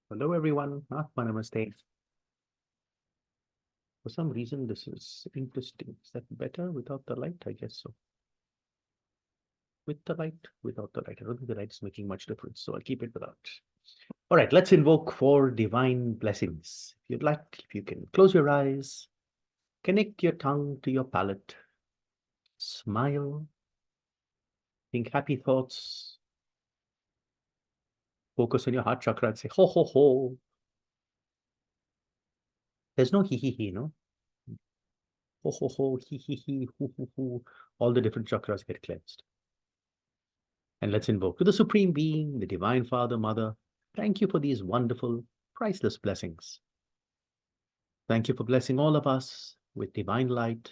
Hello, everyone. Namaste. For some reason, this is interesting. Is that better without the light? I guess so. With the light, without the light. I don't think the light is making much difference, so I'll keep it without. All right, let's invoke for divine blessings. If you'd like, if you can close your eyes, connect your tongue to your palate, smile, think happy thoughts, focus on your heart chakra and say, ho, ho, ho. There's no he, no? Ho, ho, ho, he, hu. All the different chakras get cleansed. And let's invoke to the Supreme Being, the Divine Father, Mother. Thank you for these wonderful, priceless blessings. Thank you for blessing all of us with divine light,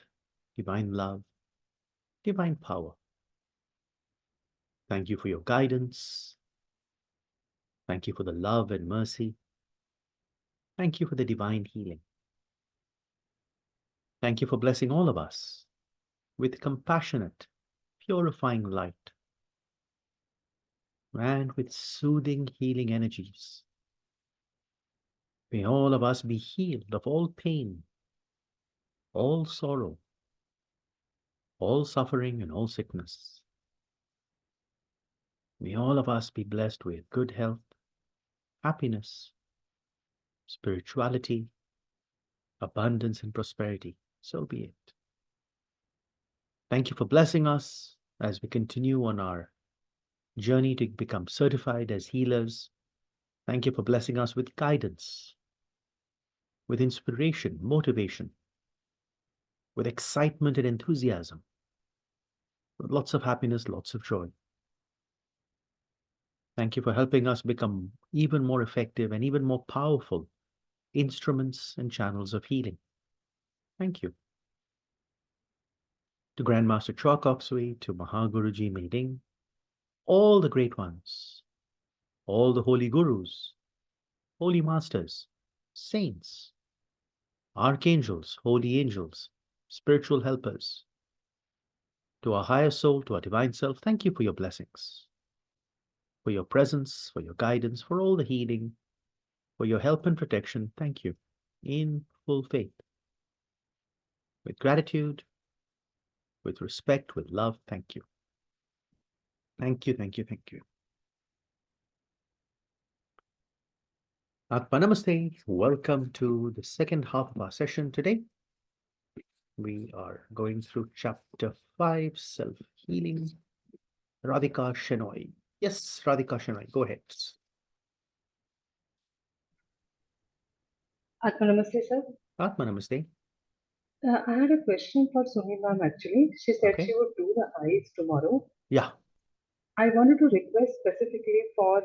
divine love, divine power. Thank you for your guidance. Thank you for the love and mercy. Thank you for the divine healing. Thank you for blessing all of us with compassionate, purifying light and with soothing, healing energies. May all of us be healed of all pain, all sorrow, all suffering and all sickness. May all of us be blessed with good health, happiness, spirituality, abundance and prosperity. So be it. Thank you for blessing us as we continue on our journey to become certified as healers. Thank you for blessing us with guidance, with inspiration, motivation, with excitement and enthusiasm, with lots of happiness, lots of joy. Thank you for helping us become even more effective and even more powerful instruments and channels of healing. Thank you. To Grandmaster Chokopsui, to Mahaguruji Meiding, all the great ones, all the holy gurus, holy masters, saints, archangels, holy angels, spiritual helpers, to our higher soul, to our divine self, thank you for your blessings, for your presence, for your guidance, for all the healing, for your help and protection. Thank you. In full faith, with gratitude, with respect, with love, thank you. Thank you, thank you, thank you. Atma Namaste. Welcome to the second half of our session today. We are going through chapter 5, self-healing. Radhika Shenoy. Yes, Radhika Shenoy, go ahead. Atma Namaste, sir. Atma Namaste. I had a question for Sumi ma'am actually. She said Okay. she would do the eyes tomorrow. Yeah. I wanted to request specifically for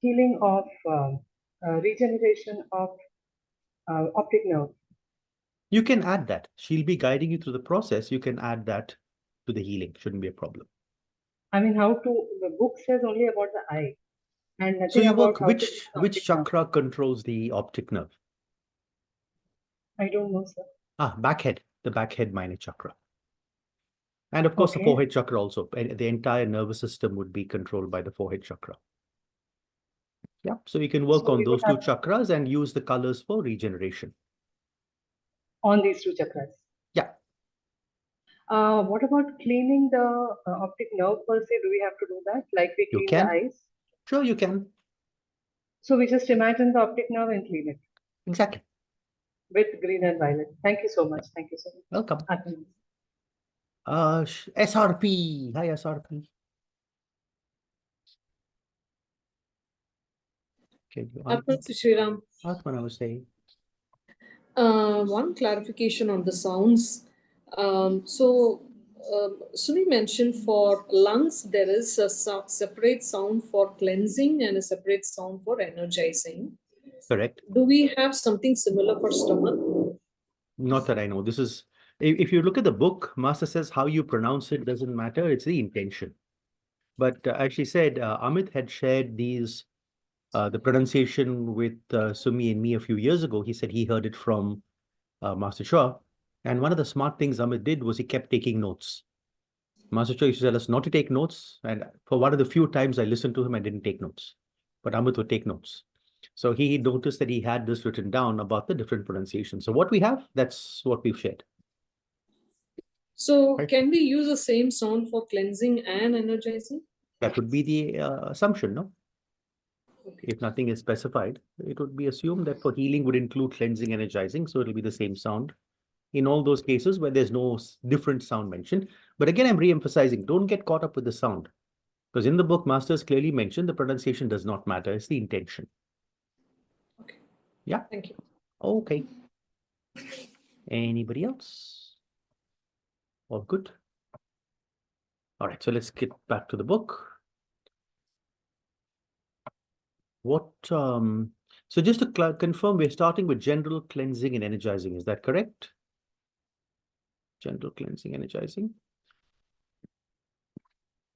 healing of regeneration of optic nerve. You can add that. She'll be guiding you through the process. You can add that to the healing. Shouldn't be a problem. I mean, how to, the book says only about the eye and So nothing you about work, how to heal the which optic nerve. chakra controls the optic nerve? I don't know, sir. Backhead, the backhead minor chakra. And of course, the Okay. forehead chakra also. The entire nervous system would be controlled by the forehead chakra. Yeah, so you can work So on we would those two have chakras and use the colors for regeneration. on these two chakras. Yeah. What about cleaning the optic nerve per se? Do we have to do that like we You clean the can. eyes? Sure, you can. So we just imagine the optic nerve and clean it Exactly. with green and violet. Thank you so much. Thank you so much. Welcome. Atman. SRP. Hi, SRP. Can you Atman unmute? Sriram. Atma Namaste. One clarification on the sounds. Sumi mentioned for lungs, there is a separate sound for cleansing and a separate sound for energizing. Correct. Do we have something similar for stomach? Not that I know. This is, if you look at the book, Master says how you pronounce it doesn't matter. It's the intention. But as she said, Amit had shared the pronunciation with Sumi and me a few years ago. He said he heard it from Master Shah. And one of the smart things Amit did was he kept taking notes. Master Shah used to tell us not to take notes. And for one of the few times I listened to him, I didn't take notes. But Amit would take notes. So he noticed that he had this written down about the different pronunciations. So what we have, that's what we've shared. So Right. can we use the same sound for cleansing and energizing? That would be the assumption, no? If nothing is specified, it would be assumed that for healing would include cleansing, energizing. So it'll be the same sound in all those cases where there's no different sound mentioned. But again, I'm re-emphasizing, don't get caught up with the sound. Because in the book, Masters clearly mentioned the pronunciation does not matter. It's the intention. Okay. Yeah. Thank you. Okay. Anybody else? All good? All right. So let's get back to the book. So just to confirm, we're starting with general cleansing and energizing. Is that correct? General cleansing, energizing.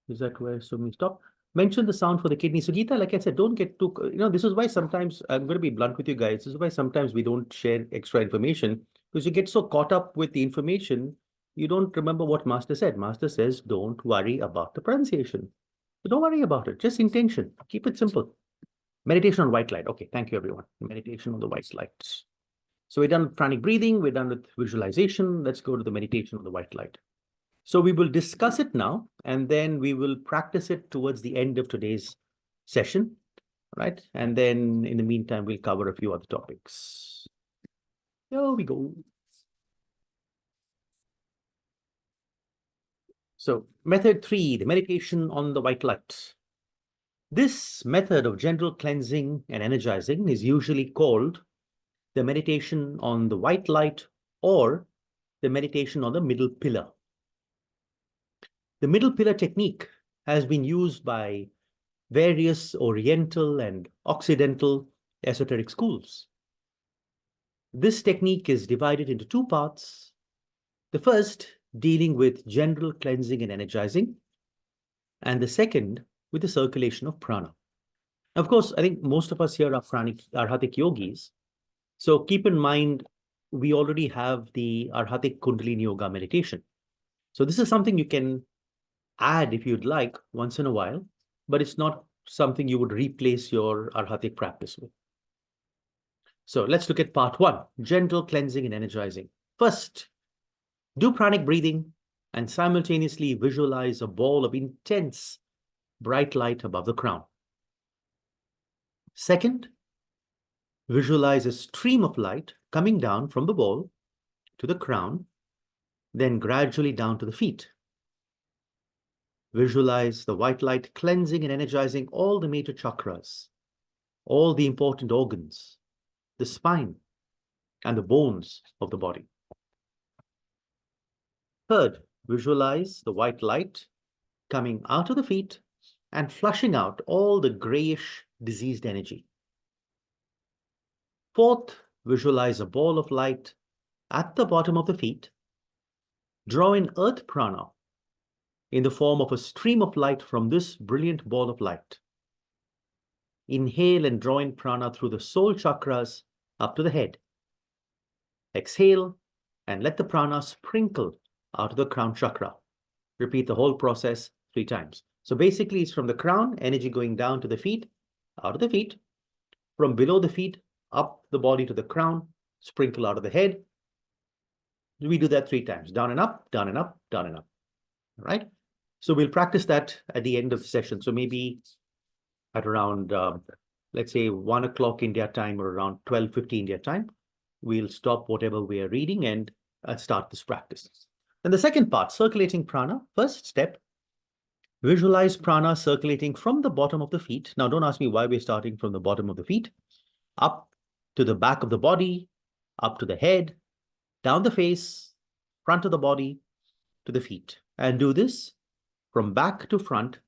Is that where? So we stop. Mention the sound for the kidney. So Geeta, like I said, don't get too, this is why sometimes, I'm going to be blunt with you guys. This is why sometimes we don't share extra information, because you get so caught up with the information, you don't remember what Master said. Master says, don't worry about the pronunciation. So don't worry about it. Just intention. Keep it simple. Meditation on white light. Okay, thank you, everyone. Meditation on the white light. So we're done with pranic breathing. We're done with visualization. Let's go to the meditation on the white light. So we will discuss it now, and then we will practice it towards the end of today's session, right? And then in the meantime, we'll cover a few other topics. Here we go. So method 3, the meditation on the white light. This method of general cleansing and energizing is usually called the meditation on the white light or the meditation on the middle pillar. The middle pillar technique has been used by various Oriental and Occidental esoteric schools. This technique is divided into two parts. The first dealing with general cleansing and energizing, and the second with the circulation of prana. Of course, I think most of us here are Arhatic yogis. So keep in mind, we already have the Arhatic Kundalini Yoga meditation. So this is something you can add if you'd like once in a while, but it's not something you would replace your Arhatic practice with. So let's look at part 1, gentle cleansing and energizing. First, do pranic breathing and simultaneously visualize a ball of intense bright light above the crown. Second, visualize a stream of light coming down from the ball to the crown, then gradually down to the feet. Visualize the white light cleansing and energizing all the major chakras, all the important organs, the spine, and the bones of the body. Third, visualize the white light coming out of the feet and flushing out all the grayish, diseased energy. Fourth, visualize a ball of light at the bottom of the feet. Draw in earth prana in the form of a stream of light from this brilliant ball of light. Inhale and draw in prana through the soul chakras up to the head. Exhale and let the prana sprinkle out of the crown chakra. Repeat the whole process 3 times. So basically it's from the crown, energy going down to the feet, out of the feet, from below the feet, up the body to the crown, sprinkle out of the head. We do that 3 times, down and up, down and up, down and up. All right. So we'll practice that at the end of the session. So maybe at around, let's say 1 o'clock India time or around 12:50 India time, we'll stop whatever we are reading and start this practice. And the second part, circulating prana. First step, visualize prana circulating from the bottom of the feet. Now, don't ask me why we're starting from the bottom of the feet, up to the back of the body, up to the head, down the face, front of the body, to the feet. And do this from back to front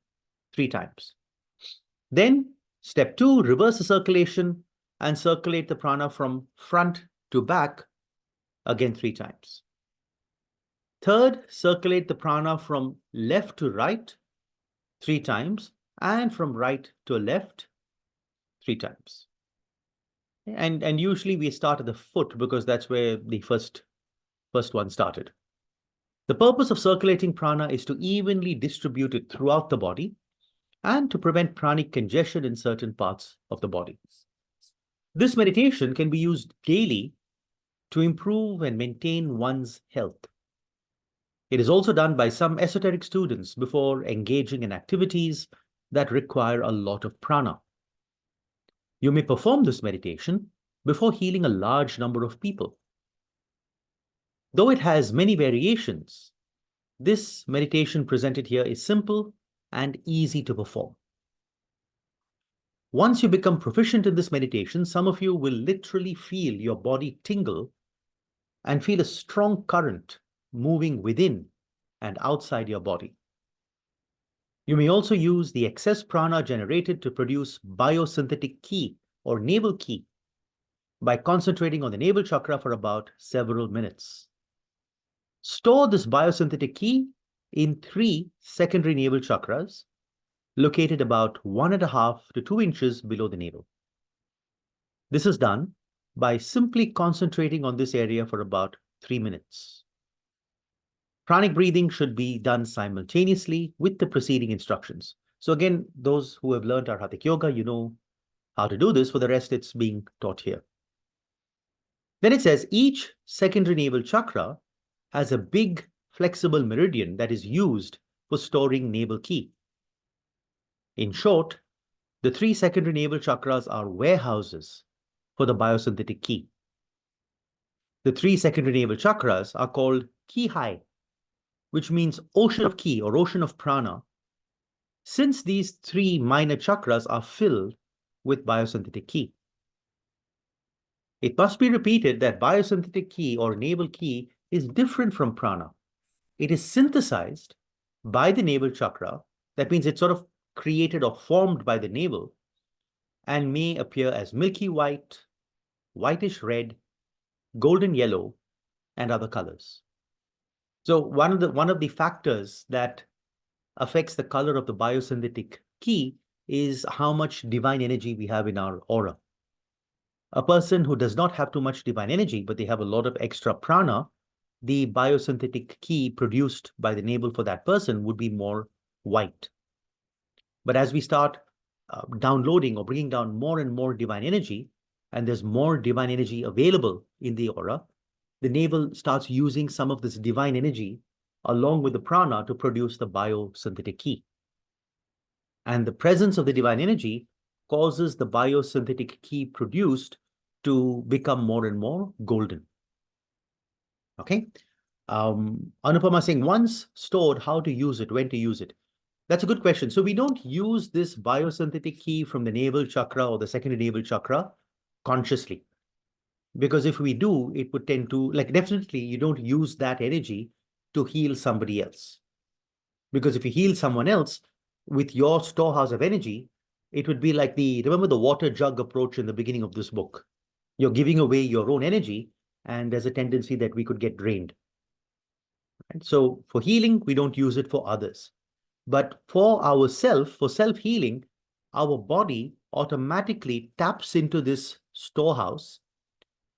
3 times. Then step 2, reverse the circulation and circulate the prana from front to back again 3 times. Third, circulate the prana from left to right 3 times and from right to left 3 times. And usually we start at the foot because that's where the first one started. The purpose of circulating prana is to evenly distribute it throughout the body and to prevent pranic congestion in certain parts of the body. This meditation can be used daily to improve and maintain one's health. It is also done by some esoteric students before engaging in activities that require a lot of prana. You may perform this meditation before healing a large number of people. Though it has many variations, this meditation presented here is simple and easy to perform. Once you become proficient in this meditation, some of you will literally feel your body tingle and feel a strong current moving within and outside your body. You may also use the excess prana generated to produce biosynthetic ki or navel ki by concentrating on the navel chakra for about several minutes. Store this biosynthetic ki in 3 secondary navel chakras located about 1.5 to 2 inches below the navel. This is done by simply concentrating on this area for about 3 minutes. Pranic breathing should be done simultaneously with the preceding instructions. So again, those who have learned our Hatha Yoga, you know how to do this. For the rest, it's being taught here. Then it says each secondary navel chakra has a big flexible meridian that is used for storing navel ki. In short, the 3 secondary navel chakras are warehouses for the biosynthetic ki. The 3 secondary navel chakras are called ki hai, which means ocean of ki or ocean of prana, since these 3 minor chakras are filled with biosynthetic ki. It must be repeated that biosynthetic ki or navel ki is different from prana. It is synthesized by the navel chakra. That means it's sort of created or formed by the navel and may appear as milky white, whitish red, golden yellow, and other colors. So one of the factors that affects the color of the biosynthetic ki is how much divine energy we have in our aura. A person who does not have too much divine energy, but they have a lot of extra prana, the biosynthetic ki produced by the navel for that person would be more white. But as we start downloading or bringing down more and more divine energy, and there's more divine energy available in the aura, the navel starts using some of this divine energy along with the prana to produce the biosynthetic ki. And the presence of the divine energy causes the biosynthetic ki produced to become more and more golden. Okay. Anupama saying, once stored, how to use it, when to use it? That's a good question. So we don't use this biosynthetic ki from the navel chakra or the secondary navel chakra consciously. Because if we do, it would tend to, like, definitely you don't use that energy to heal somebody else. Because if you heal someone else with your storehouse of energy, it would be like remember the water jug approach in the beginning of this book. You're giving away your own energy, and there's a tendency that we could get drained. Right? So for healing, we don't use it for others. But for ourselves, for self-healing, our body automatically taps into this storehouse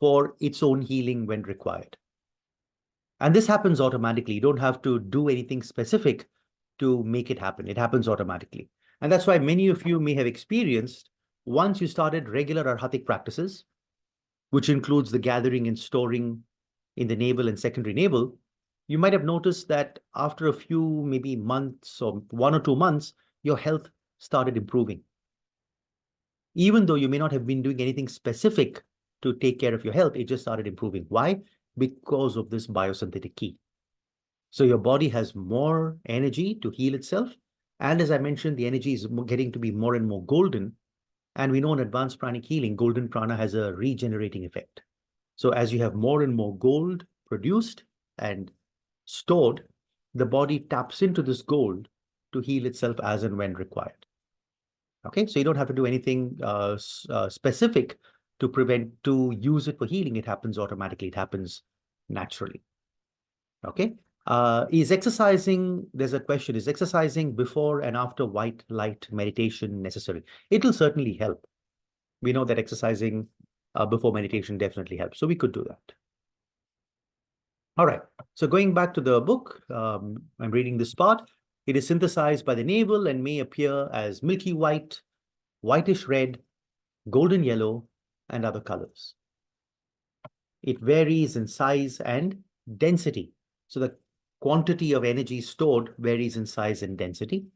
for its own healing when required. And this happens automatically. You don't have to do anything specific to make it happen. It happens automatically. And that's why many of you may have experienced, once you started regular arhatic practices, which includes the gathering and storing in the navel and secondary navel, you might have noticed that after a few, maybe months or 1 or 2 months, your health started improving. Even though you may not have been doing anything specific to take care of your health, it just started improving. Why? Because of this biosynthetic ki. So your body has more energy to heal itself. And as I mentioned, the energy is getting to be more and more golden. And we know in advanced pranic healing, golden prana has a regenerating effect. So as you have more and more gold produced and stored, the body taps into this gold to heal itself as and when required. Okay, so you don't have to do anything specific to use it for healing. It happens automatically. It happens naturally. Okay. Is exercising, there's a question, is exercising before and after white light meditation necessary? It will certainly help. We know that exercising before meditation definitely helps. So we could do that. All right. So going back to the book, I'm reading this part. It is synthesized by the navel and may appear as milky white, whitish red, golden yellow, and other colors. It varies in size and density. So the quantity of energy stored varies in size and density.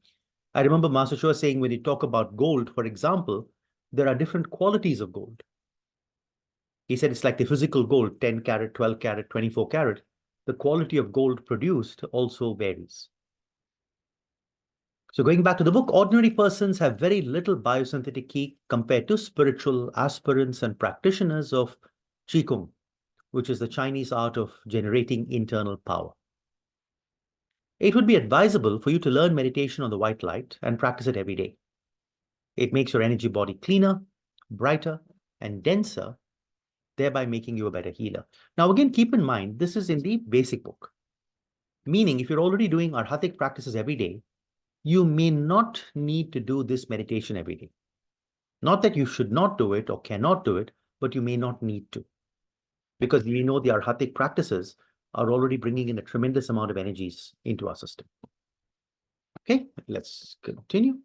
I remember Master Shua saying when you talk about gold, for example, there are different qualities of gold. He said it's like the physical gold, 10 carat, 12 carat, 24 carat. The quality of gold produced also varies. So going back to the book, ordinary persons have very little biosynthetic ki compared to spiritual aspirants and practitioners of Qigong, which is the Chinese art of generating internal power. It would be advisable for you to learn meditation on the white light and practice it every day. It makes your energy body cleaner, brighter, and denser, thereby making you a better healer. Now, again, keep in mind, this is in the basic book. Meaning, if you're already doing arhatic practices every day, you may not need to do this meditation every day. Not that you should not do it or cannot do it, but you may not need to. Because we know the arhatic practices are already bringing in a tremendous amount of energies into our system. Okay, let's continue.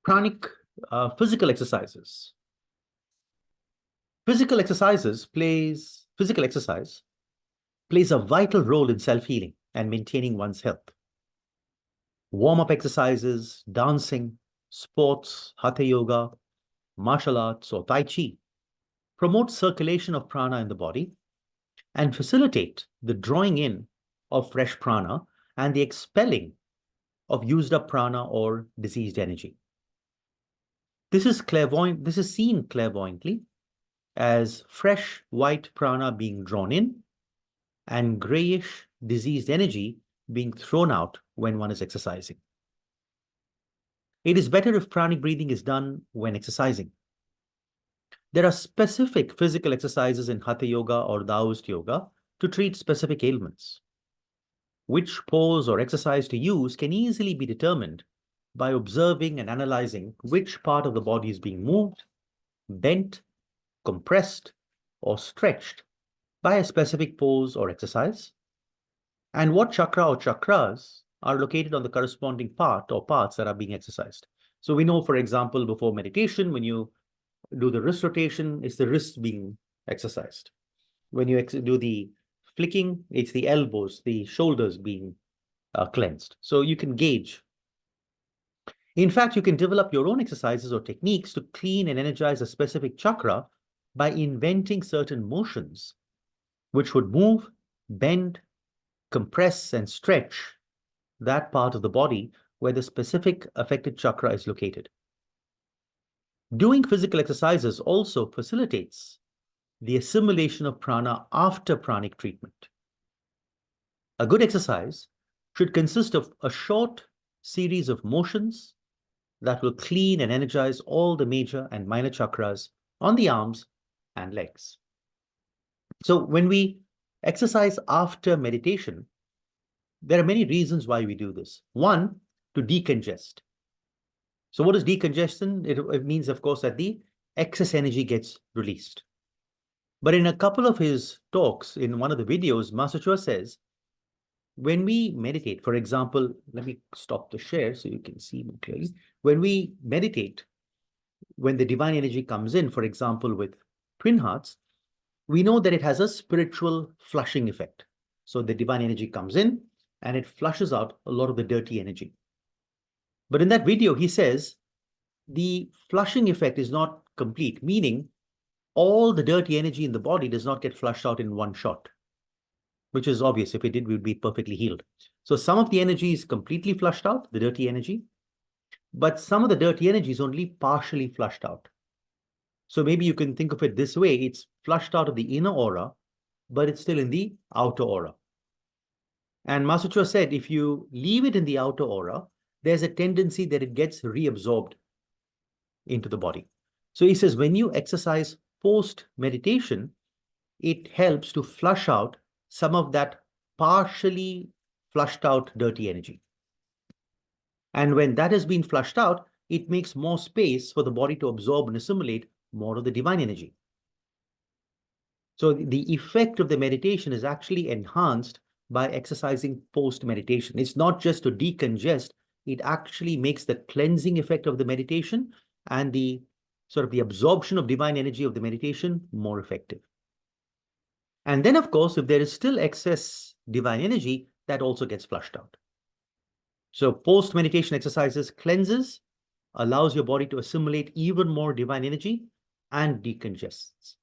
Pranic physical exercises. Physical exercise plays a vital role in self-healing and maintaining one's health. Warm-up exercises, dancing, sports, hatha yoga, martial arts, or tai chi promote circulation of prana in the body and facilitate the drawing in of fresh prana and the expelling of used up prana or diseased energy. This is seen clairvoyantly as fresh white prana being drawn in and grayish diseased energy being thrown out when one is exercising. It is better if pranic breathing is done when exercising. There are specific physical exercises in Hatha Yoga or Taoist Yoga to treat specific ailments. Which pose or exercise to use can easily be determined by observing and analyzing which part of the body is being moved, bent, compressed, or stretched by a specific pose or exercise, and what chakra or chakras are located on the corresponding part or parts that are being exercised. So we know, for example, before meditation, when you do the wrist rotation, it's the wrist being exercised. When you do the flicking, it's the elbows, the shoulders being cleansed. So you can gauge. In fact, you can develop your own exercises or techniques to clean and energize a specific chakra by inventing certain motions which would move, bend, compress, and stretch that part of the body where the specific affected chakra is located. Doing physical exercises also facilitates the assimilation of prana after pranic treatment. A good exercise should consist of a short series of motions that will clean and energize all the major and minor chakras on the arms and legs. So when we exercise after meditation, there are many reasons why we do this. One, to decongest. So what is decongestion? It means, of course, that the excess energy gets released. But in a couple of his talks, in one of the videos, Master Chua says, when we meditate, for example, let me stop the share so you can see more clearly. When we meditate, when the divine energy comes in, for example, with twin hearts, we know that it has a spiritual flushing effect. So the divine energy comes in and it flushes out a lot of the dirty energy. But in that video, he says the flushing effect is not complete, meaning all the dirty energy in the body does not get flushed out in one shot, which is obvious. If it did, we would be perfectly healed. So some of the energy is completely flushed out, the dirty energy, but some of the dirty energy is only partially flushed out. So maybe you can think of it this way. It's flushed out of the inner aura, but it's still in the outer aura. And Master Chua said, if you leave it in the outer aura, there's a tendency that it gets reabsorbed into the body. So he says, when you exercise post-meditation, it helps to flush out some of that partially flushed out dirty energy. And when that has been flushed out, it makes more space for the body to absorb and assimilate more of the divine energy. So the effect of the meditation is actually enhanced by exercising post-meditation. It's not just to decongest, it actually makes the cleansing effect of the meditation and the sort of the absorption of divine energy of the meditation more effective. And then, of course, if there is still excess divine energy, that also gets flushed out. So post-meditation exercises cleanses, allows your body to assimilate even more divine energy, and decongests.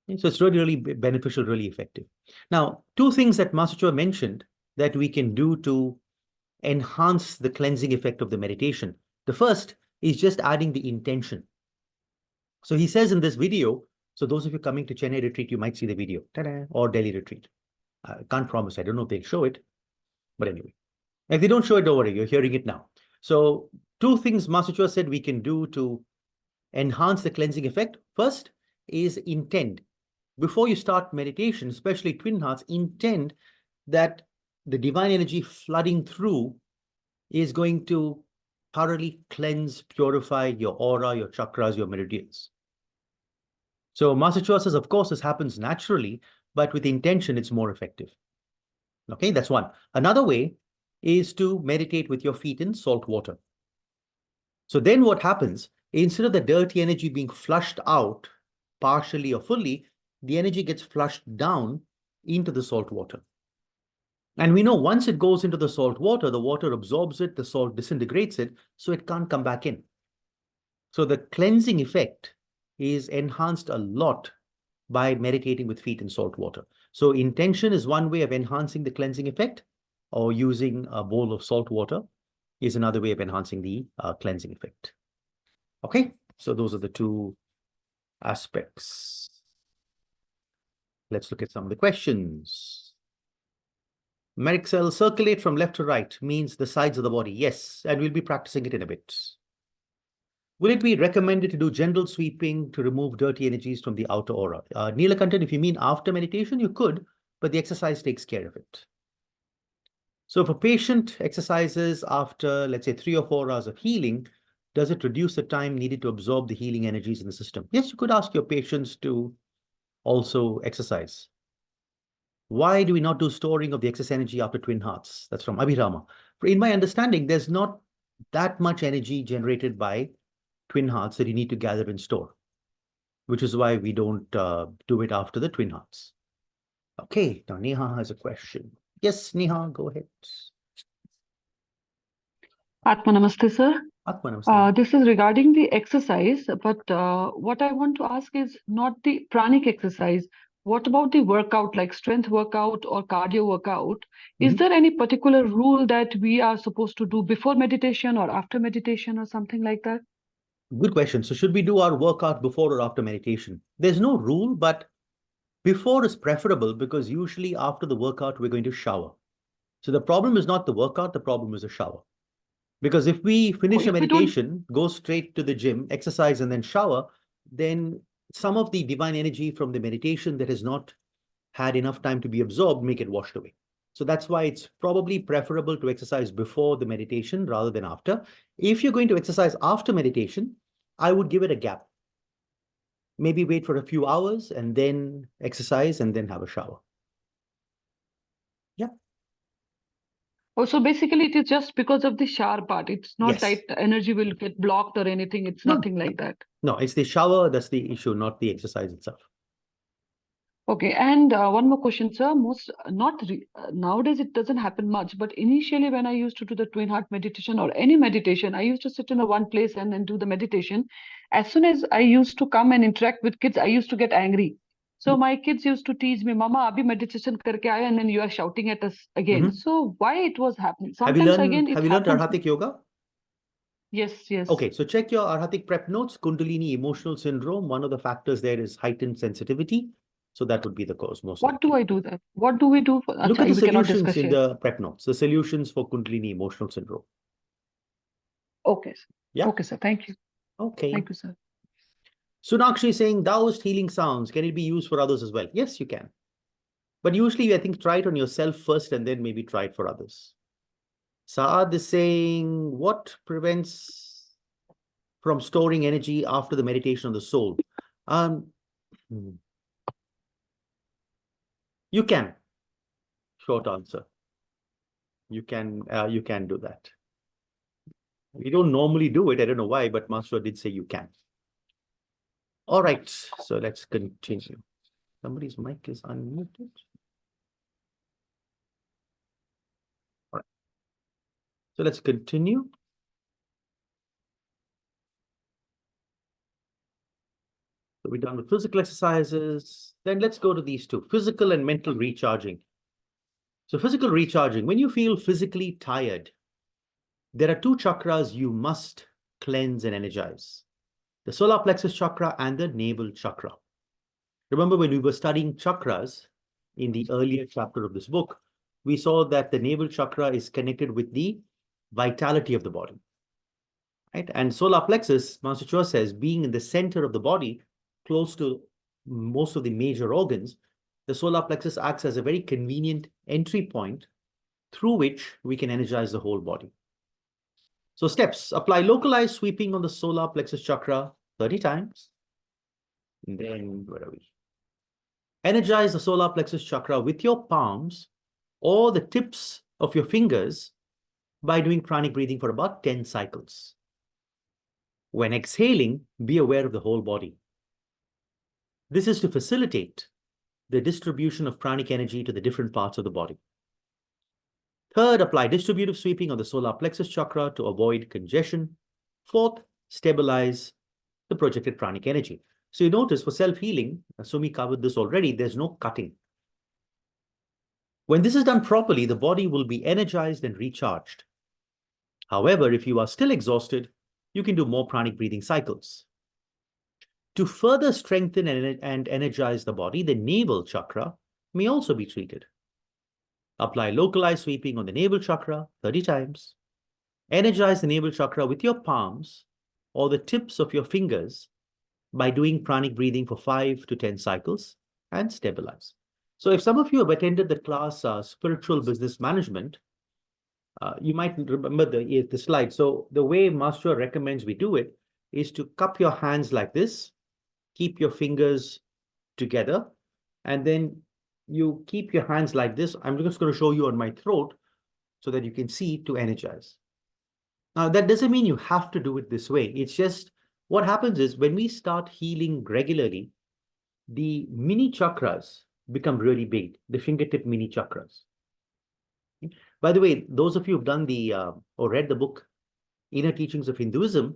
Okay, so it's really, really beneficial, really effective. Now, two things that Master Choa mentioned that we can do to enhance the cleansing effect of the meditation. The first is just adding the intention. So he says in this video, so those of you coming to Chennai retreat, you might see the video, or Delhi retreat. I can't promise, I don't know if they'll show it, but anyway. If they don't show it, don't worry, you're hearing it now. So two things Master Choa said we can do to enhance the cleansing effect. First is intend. Before you start meditation, especially twin hearts, intend that the divine energy flooding through is going to thoroughly cleanse, purify your aura, your chakras, your meridians. So Master Choa says, of course, this happens naturally, but with intention, it's more effective. Okay, that's one. Another way is to meditate with your feet in salt water. So then what happens, instead of the dirty energy being flushed out partially or fully, the energy gets flushed down into the salt water. And we know once it goes into the water absorbs it, the salt disintegrates it, so it can't come back in. So the cleansing effect is enhanced a lot by meditating with feet in salt water. So intention is one way of enhancing the cleansing effect, or using a bowl of salt water is another way of enhancing the cleansing effect. Okay, so those are the two aspects. Let's look at some of the questions. Merixel, circulate from left to right means the sides of the body. Yes, and we'll be practicing it in a bit. Will it be recommended to do gentle sweeping to remove dirty energies from the outer aura? Neelakantan, if you mean after meditation, you could, but the exercise takes care of it. So if a patient exercises after, let's say, 3 or 4 hours of healing, does it reduce the time needed to absorb the healing energies in the system? Yes, you could ask your patients to also exercise. Why do we not do storing of the excess energy after twin hearts? That's from Abhirama. In my understanding, there's not that much energy generated by twin hearts that you need to gather and store, which is why we don't do it after the twin hearts. Okay, now Neha has a question. Yes, Neha, go ahead. Atma Namaste, sir. Atma Namaste. This is regarding the exercise, but what I want to ask is not the pranic exercise. What about the workout, like strength workout or cardio workout? Is there any particular rule that we are supposed to do before meditation or after meditation or something like that? Good question. So should we do our workout before or after meditation? There's no rule, but before is preferable because usually after the workout, we're going to shower. So the problem is not the workout, the problem is the shower. Because if we finish a meditation, go straight to the gym, exercise, and then shower, then some of the divine energy from the meditation that has not had enough time to be absorbed may get washed away. So that's why it's probably preferable to exercise before the meditation rather than after. If you're going to exercise after meditation, I would give it a gap. Maybe wait for a few hours and then exercise and then have a shower. Yeah. Oh, so basically it is just because of the shower part. It's not that energy will get blocked or anything. It's nothing like that. No, it's the shower that's the issue, not the exercise itself. Okay, and one more question, sir. Nowadays it doesn't happen much, but initially when I used to do the twin heart meditation or any meditation, I used to sit in a one place and then do the meditation. As soon as I used to come and interact with kids, I used to get angry. So my kids used to tease me, Mama, abhi meditation karke aaya, and then you are shouting at us again. So why it was happening? Sometimes again it have you learned happens. Arhatic yoga? Yes, yes. Okay, so check your Arhatic prep notes. Kundalini emotional syndrome. One of the factors there is heightened sensitivity. So that would be the cause most What do I do that? What do we do? Look at the We cannot solutions discuss in it. the prep notes, the solutions for Kundalini emotional syndrome. Okay, sir. Yeah. Okay, sir. Thank you. Okay. Thank you, sir. Sunakshi is saying Taoist healing sounds. Can it be used for others as well? Yes, you can. But usually, I think, try it on yourself first and then maybe try it for others. Saad is saying, what prevents from storing energy after the meditation of the soul? You can. Short answer. You can do that. We don't normally do it. I don't know why, but Master did say you can. All right, so let's continue. Somebody's mic is unmuted. All right. So let's continue. So we're done with physical exercises. Then let's go to these two, physical and mental recharging. So physical recharging, when you feel physically tired, there are two chakras you must cleanse and energize: the solar plexus chakra and the navel chakra. Remember when we were studying chakras in the earlier chapter of this book, we saw that the navel chakra is connected with the vitality of the body. Right? And solar plexus, Master Chua says, being in the center of the body, close to most of the major organs, the solar plexus acts as a very convenient entry point through which we can energize the whole body. So steps: apply localized sweeping on the solar plexus chakra 30 times. And then, where are we? Energize the solar plexus chakra with your palms or the tips of your fingers by doing pranic breathing for about 10 cycles. When exhaling, be aware of the whole body. This is to facilitate the distribution of pranic energy to the different parts of the body. Third, apply distributive sweeping on the solar plexus chakra to avoid congestion. Fourth, stabilize the projected pranic energy. So you notice for self-healing, Sumi covered this already, there's no cutting. When this is done properly, the body will be energized and recharged. However, if you are still exhausted, you can do more pranic breathing cycles. To further strengthen and energize the body, the navel chakra may also be treated. Apply localized sweeping on the navel chakra 30 times. Energize the navel chakra with your palms or the tips of your fingers by doing pranic breathing for 5 to 10 cycles and stabilize. So if some of you have attended the class Spiritual Business Management, you might remember the slide. So the way Master recommends we do it is to cup your hands like this, keep your fingers together, and then you keep your hands like this. I'm just going to show you on my throat so that you can see to energize. Now, that doesn't mean you have to do it this way. It's just what happens is when we start healing regularly, the mini chakras become really big, the fingertip mini chakras. By the way, those of you who've done the or read the book Inner Teachings of Hinduism,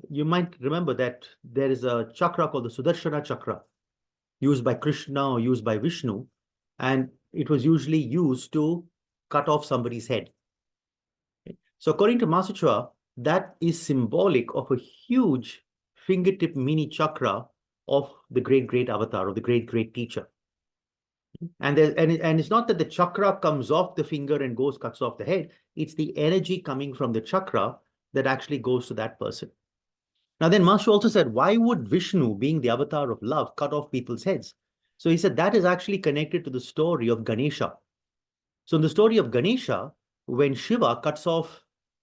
you might remember that there is a chakra called the Sudarshana chakra, used by Krishna or used by Vishnu, and it was usually used to cut off somebody's head. So according to Master Chua, that is symbolic of a huge fingertip mini chakra of the great avatar, of the great teacher. And it's not that the chakra comes off the finger and cuts off the head. It's the energy coming from the chakra that actually goes to that person. Now then Master also said, why would Vishnu, being the avatar of love, cut off people's heads? So he said that is actually connected to the story of Ganesha. So in the story of Ganesha, when Shiva cuts off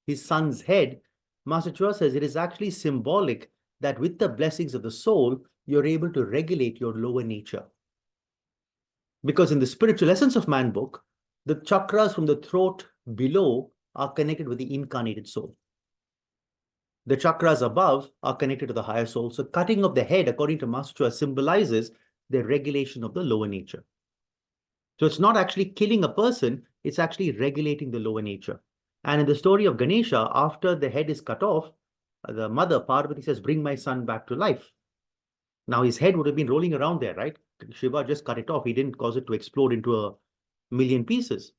his son's head, Master Chua says it is actually symbolic that with the blessings of the soul, you're able to regulate your lower nature. Because in the Spiritual Essence of Man book, the chakras from the throat below are connected with the incarnated soul. The chakras above are connected to the higher soul. So cutting of the head, according to Master Chua, symbolizes the regulation of the lower nature. So it's not actually killing a person, it's actually regulating the lower nature. And in the story of Ganesha, after the head is cut off, the mother, Parvati, says, bring my son back to life. Now his head would have been rolling around there, right? Shiva just cut it off. He didn't cause it to explode into a million pieces.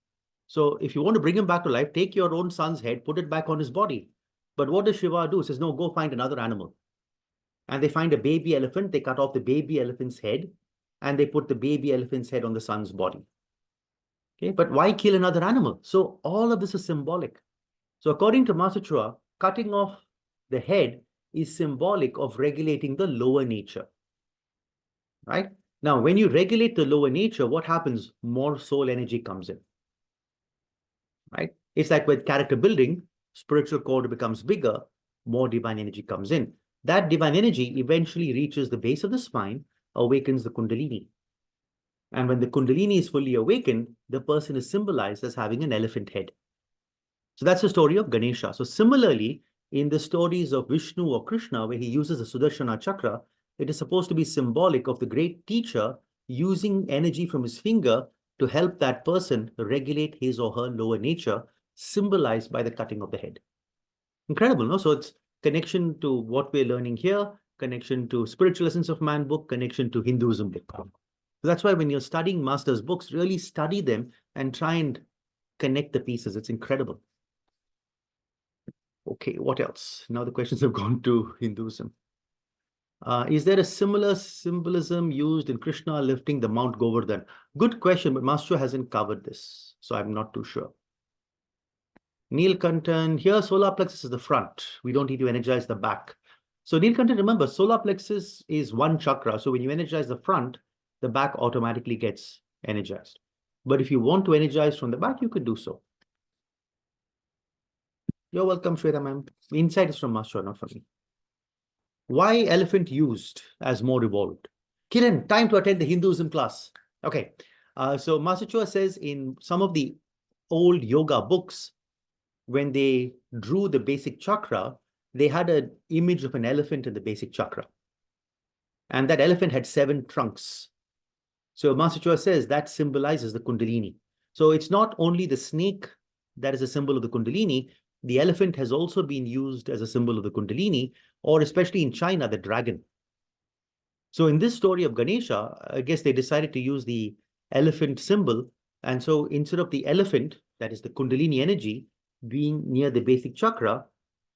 So if you want to bring him back to life, take your own son's head, put it back on his body. But what does Shiva do? He says, no, go find another animal. And they find a baby elephant. They cut off the baby elephant's head and they put the baby elephant's head on the son's body. Okay, but why kill another animal? So all of this is symbolic. So according to Master Chua, cutting off the head is symbolic of regulating the lower nature. Right? Now, when you regulate the lower nature, what happens? More soul energy comes in. Right? It's like with character building, spiritual core becomes bigger, more divine energy comes in. That divine energy eventually reaches the base of the spine, awakens the Kundalini. And when the Kundalini is fully awakened, the person is symbolized as having an elephant head. So that's the story of Ganesha. So similarly, in the stories of Vishnu or Krishna, where he uses the Sudarshana chakra, it is supposed to be symbolic of the great teacher using energy from his finger to help that person regulate his or her lower nature, symbolized by the cutting of the head. Incredible, no? So it's connection to what we're learning here, connection to Spiritual Essence of Man book, connection to Hinduism book. So that's why when you're studying masters' books, really study them and try and connect the pieces. It's incredible. Okay, what else? Now the questions have gone to Hinduism. Is there a similar symbolism used in Krishna lifting the Mount Govardhan? Good question, but Master hasn't covered this, so I'm not too sure. Neelkantan, here solar plexus is the front. We don't need to energize the back. So Neelkantan, remember, solar plexus is one chakra. So when you energize the front, the back automatically gets energized. But if you want to energize from the back, you could do so. You're welcome, Shweta ma'am. The insight is from Master, not from me. Why elephant used as more evolved? Kiran, time to attend the Hinduism class. Okay. So Master Chua says in some of the old yoga books, when they drew the basic chakra, they had an image of an elephant in the basic chakra. And that elephant had 7 trunks. So Master Chua says that symbolizes the Kundalini. So it's not only the snake that is a symbol of the Kundalini, the elephant has also been used as a symbol of the Kundalini, or especially in China, the dragon. So in this story of Ganesha, I guess they decided to use the elephant symbol. And so instead of the elephant, that is the Kundalini energy, being near the basic chakra,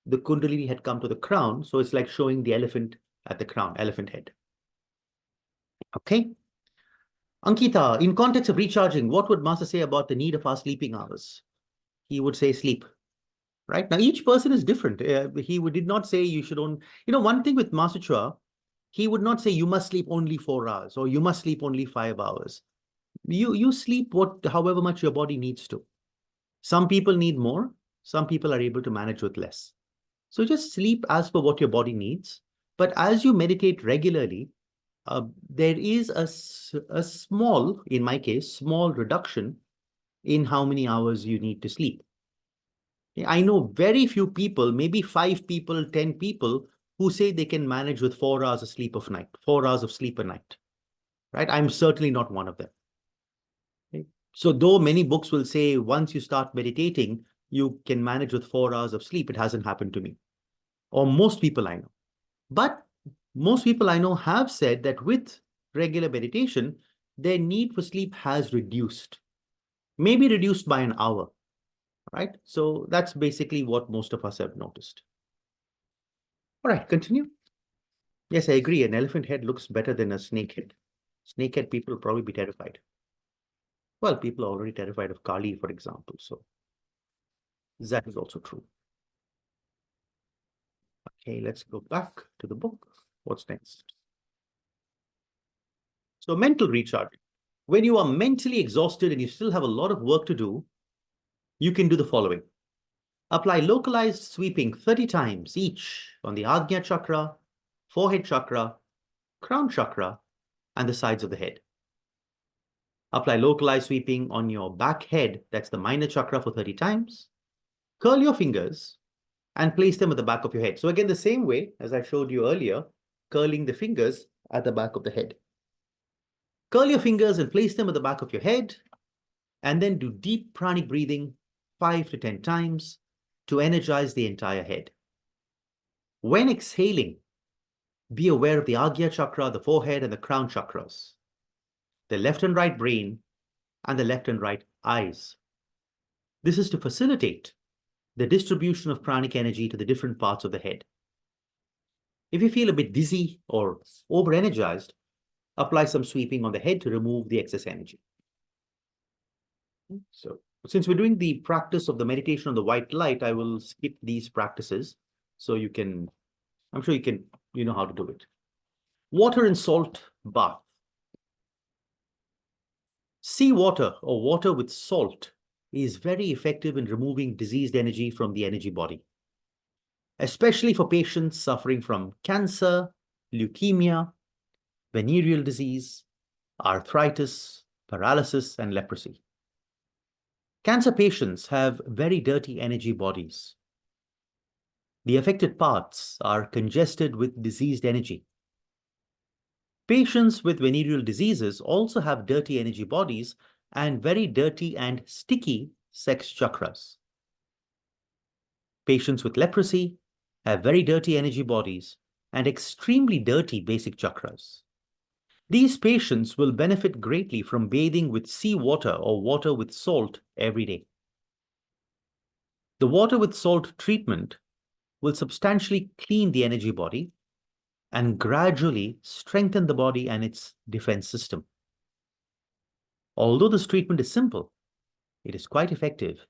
the Kundalini had come to the crown. So it's like showing the elephant at the crown, elephant head. Okay. Ankita, in context of recharging, what would Master say about the need of our sleeping hours? He would say sleep. Right? Now, each person is different. He did not say you should only, one thing with Master Chua, he would not say you must sleep only 4 hours or you must sleep only 5 hours. You sleep however much your body needs to. Some people need more. Some people are able to manage with less. So just sleep as per what your body needs. But as you meditate regularly, there is a small, in my case, small reduction in how many hours you need to sleep. I know very few people, maybe 5 people, 10 people, who say they can manage with 4 hours of sleep of night, 4 hours of sleep a night, right? I'm certainly not one of them. Okay? So though many books will say once you start meditating, you can manage with 4 hours of sleep, it hasn't happened to me, or most people I know. But most people I know have said that with regular meditation, their need for sleep has reduced, maybe reduced by an hour, right? So that's basically what most of us have noticed. All right, continue. Yes, I agree. An elephant head looks better than a snake head. Snake head people will probably be terrified. Well, people are already terrified of Kali, for example. So that is also true. Okay, let's go back to the book. What's next? So mental recharging. When you are mentally exhausted and you still have a lot of work to do, you can do the following. Apply localized sweeping 30 times each on the Ajna chakra, forehead chakra, crown chakra, and the sides of the head. Apply localized sweeping on your back head, that's the minor chakra, for 30 times. Curl your fingers and place them at the back of your head. So again, the same way as I showed you earlier, curling the fingers at the back of the head. Curl your fingers and place them at the back of your head, and then do deep pranic breathing 5 to 10 times to energize the entire head. When exhaling, be aware of the Ajna chakra, the forehead, and the crown chakras, the left and right brain, and the left and right eyes. This is to facilitate the distribution of pranic energy to the different parts of the head. If you feel a bit dizzy or over-energized, apply some sweeping on the head to remove the excess energy. So since we're doing the practice of the meditation on the white light, I will skip these practices so you can, I'm sure you know how to do it. Water and salt bath. Seawater or water with salt is very effective in removing diseased energy from the energy body, especially for patients suffering from cancer, leukemia, venereal disease, arthritis, paralysis, and leprosy. Cancer patients have very dirty energy bodies. The affected parts are congested with diseased energy. Patients with venereal diseases also have dirty energy bodies and very dirty and sticky sex chakras. Patients with leprosy have very dirty energy bodies and extremely dirty basic chakras. These patients will benefit greatly from bathing with seawater or water with salt every day. The water with salt treatment will substantially clean the energy body and gradually strengthen the body and its defense system. Although this treatment is simple, it is quite effective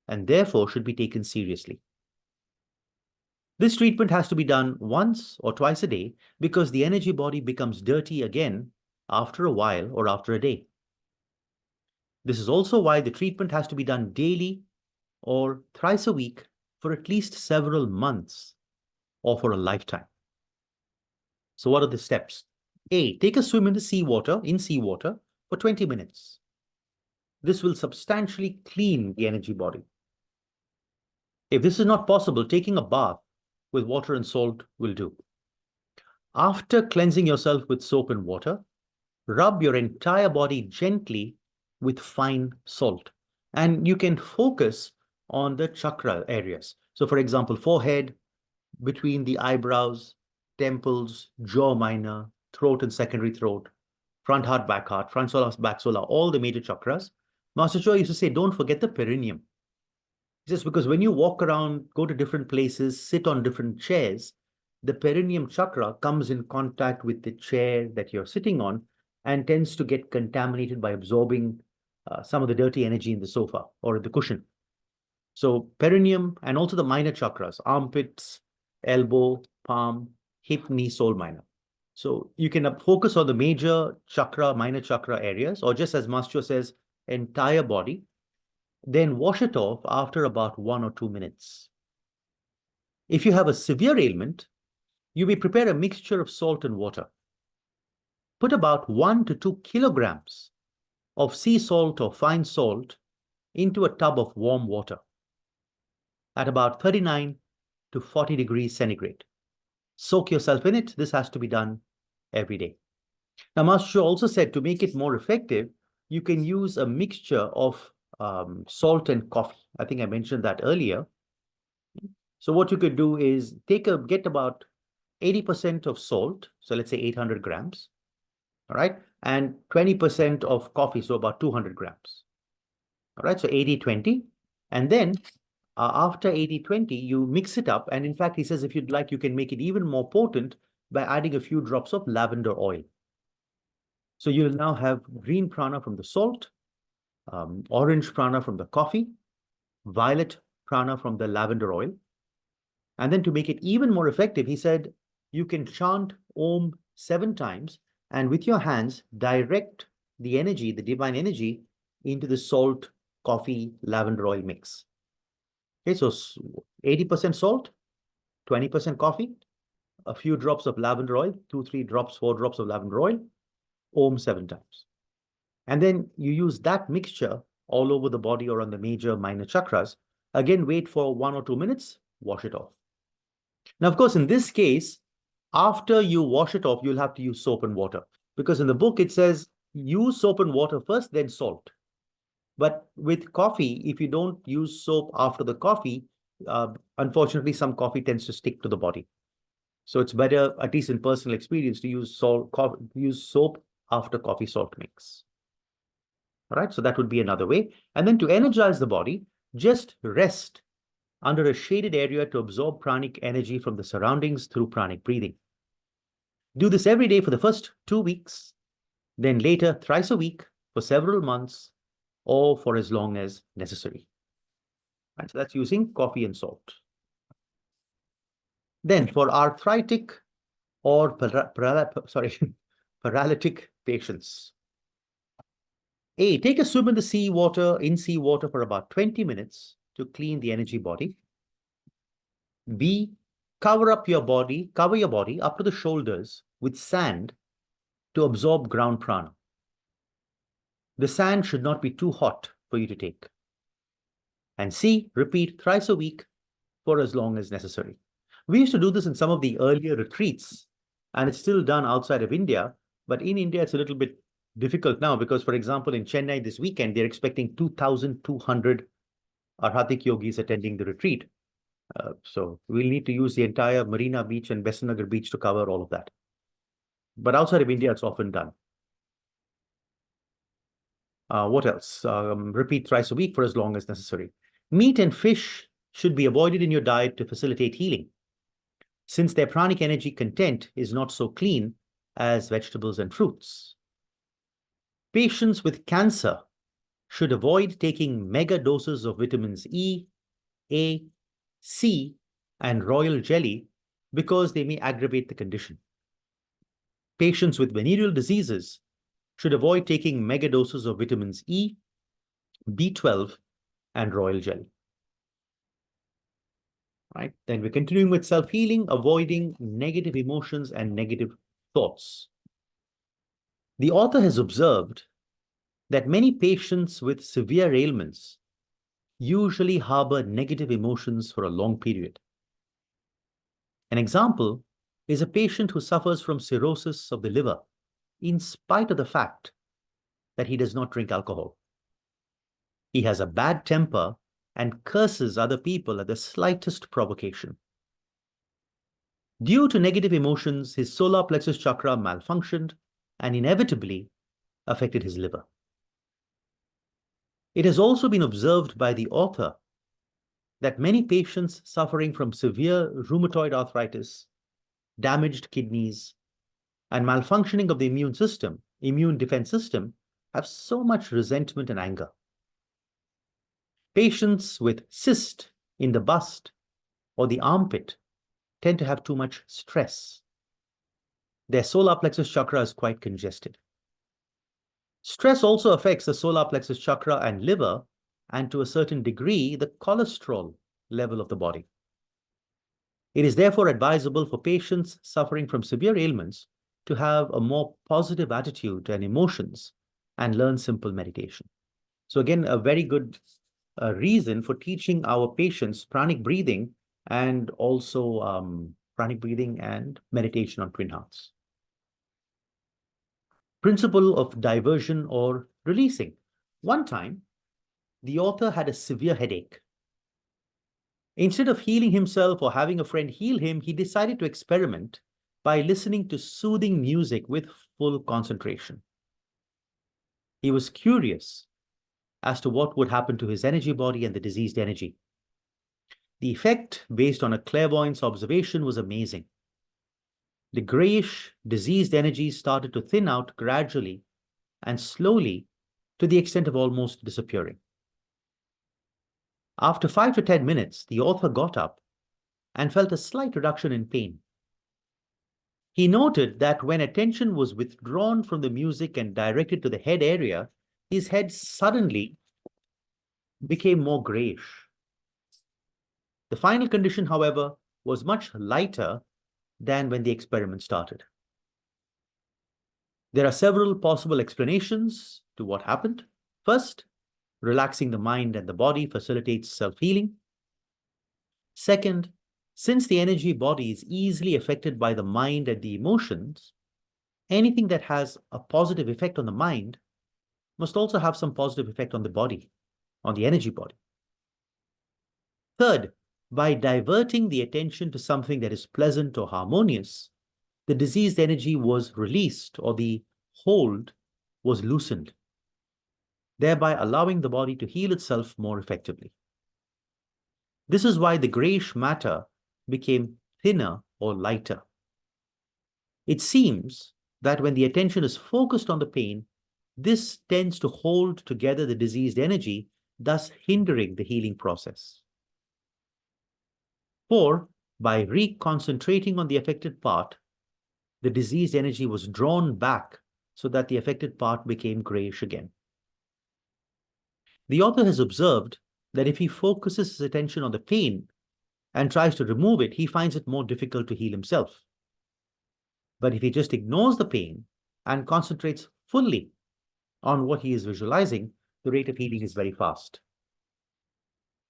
and therefore should be taken seriously. This treatment has to be done once or twice a day because the energy body becomes dirty again after a while or after a day. This is also why the treatment has to be done daily or thrice a week for at least several months or for a lifetime. So what are the steps? A, take a swim in seawater for 20 minutes. This will substantially clean the energy body. If this is not possible, taking a bath with water and salt will do. After cleansing yourself with soap and water, rub your entire body gently with fine salt. And you can focus on the chakra areas. So for example, forehead, between the eyebrows, temples, jaw minor, throat and secondary throat, front heart, front solar, back solar, all the major chakras. Master Choa used to say, don't forget the perineum. Just because when you walk around, go to different places, sit on different chairs, the perineum chakra comes in contact with the chair that you're sitting on and tends to get contaminated by absorbing some of the dirty energy in the sofa or the cushion. So perineum and also the minor chakras, armpits, elbow, palm, hip, knee, sole, minor. So you can focus on the major chakra, minor chakra areas, or just as Master says, entire body. Then wash it off after about 1 or 2 minutes. If you have a severe ailment, you may prepare a mixture of salt and water. Put about 1 to 2 kilograms of sea salt or fine salt into a tub of warm water at about 39 to 40 degrees centigrade. Soak yourself in it. This has to be done every day. Now, Master also said to make it more effective, you can use a mixture of salt and coffee. I think I mentioned that earlier. So what you could do is get about 80% of salt, so let's say 800 grams, all right, and 20% of coffee, so about 200 grams. All right, so 80-20. And then after 80-20, you mix it up. And in fact, he says, if you'd like, you can make it even more potent by adding a few drops of lavender oil. So you'll now have green prana from the salt, orange prana from the coffee, violet prana from the lavender oil. And then to make it even more effective, he said, you can chant Om 7 times and with your hands direct the energy, the divine energy, into the salt, coffee, lavender oil mix. Okay, so 80% salt, 20% coffee, a few drops of lavender oil, 2, 3 drops, 4 drops of lavender oil, Om 7 times. And then you use that mixture all over the body or on the major, minor chakras. Again, wait for 1 or 2 minutes, wash it off. Now, of course, in this case, after you wash it off, you'll have to use soap and water. Because in the book, it says use soap and water first, then salt. But with coffee, if you don't use soap after the coffee, unfortunately, some coffee tends to stick to the body. So it's better, at least in personal experience, to use soap after coffee salt mix. All right, so that would be another way. And then to energize the body, just rest under a shaded area to absorb pranic energy from the surroundings through pranic breathing. Do this every day for the first 2 weeks, then later thrice a week for several months or for as long as necessary. Right, so that's using coffee and salt. Then for arthritic or paralytic patients, A, take a swim in seawater for about 20 minutes to clean the energy body. B, cover your body up to the shoulders with sand to absorb ground prana. The sand should not be too hot for you to take. And C, repeat thrice a week for as long as necessary. We used to do this in some of the earlier retreats, and it's still done outside of India. But in India, it's a little bit difficult now because, for example, in Chennai this weekend, they're expecting 2,200 Arhatik yogis attending the retreat. So we'll need to use the entire Marina Beach and Besanagar Beach to cover all of that. But outside of India, it's often done. What else? Repeat thrice a week for as long as necessary. Meat and fish should be avoided in your diet to facilitate healing, since their pranic energy content is not so clean as vegetables and fruits. Patients with cancer should avoid taking mega doses of vitamins E, A, C, and royal jelly because they may aggravate the condition. Patients with venereal diseases should avoid taking mega doses of vitamins E, B12, and royal jelly. Right? Then we're continuing with self-healing, avoiding negative emotions and negative thoughts. The author has observed that many patients with severe ailments usually harbor negative emotions for a long period. An example is a patient who suffers from cirrhosis of the liver in spite of the fact that he does not drink alcohol. He has a bad temper and curses other people at the slightest provocation. Due to negative emotions, his solar plexus chakra malfunctioned and inevitably affected his liver. It has also been observed by the author that many patients suffering from severe rheumatoid arthritis, damaged kidneys, and malfunctioning of the immune defense system, have so much resentment and anger. Patients with cyst in the bust or the armpit tend to have too much stress. Their solar plexus chakra is quite congested. Stress also affects the solar plexus chakra and liver, and to a certain degree, the cholesterol level of the body. It is therefore advisable for patients suffering from severe ailments to have a more positive attitude and emotions and learn simple meditation. So again, a very good reason for teaching our patients pranic breathing and also pranic breathing and meditation on twin hearts. Principle of diversion or releasing. One time, the author had a severe headache. Instead of healing himself or having a friend heal him, he decided to experiment by listening to soothing music with full concentration. He was curious as to what would happen to his energy body and the diseased energy. The effect, based on a clairvoyance observation, was amazing. The grayish, diseased energy started to thin out gradually and slowly to the extent of almost disappearing. After 5 to 10 minutes, the author got up and felt a slight reduction in pain. He noted that when attention was withdrawn from the music and directed to the head area, his head suddenly became more grayish. The final condition, however, was much lighter than when the experiment started. There are several possible explanations to what happened. First, relaxing the mind and the body facilitates self-healing. Second, since the energy body is easily affected by the mind and the emotions, anything that has a positive effect on the mind must also have some positive effect on the body, on the energy body. Third, by diverting the attention to something that is pleasant or harmonious, the diseased energy was released or the hold was loosened, thereby allowing the body to heal itself more effectively. This is why the grayish matter became thinner or lighter. It seems that when the attention is focused on the pain, this tends to hold together the diseased energy, thus hindering the healing process. 4, by reconcentrating on the affected part, the diseased energy was drawn back so that the affected part became grayish again. The author has observed that if he focuses his attention on the pain and tries to remove it, he finds it more difficult to heal himself. But if he just ignores the pain and concentrates fully on what he is visualizing, the rate of healing is very fast.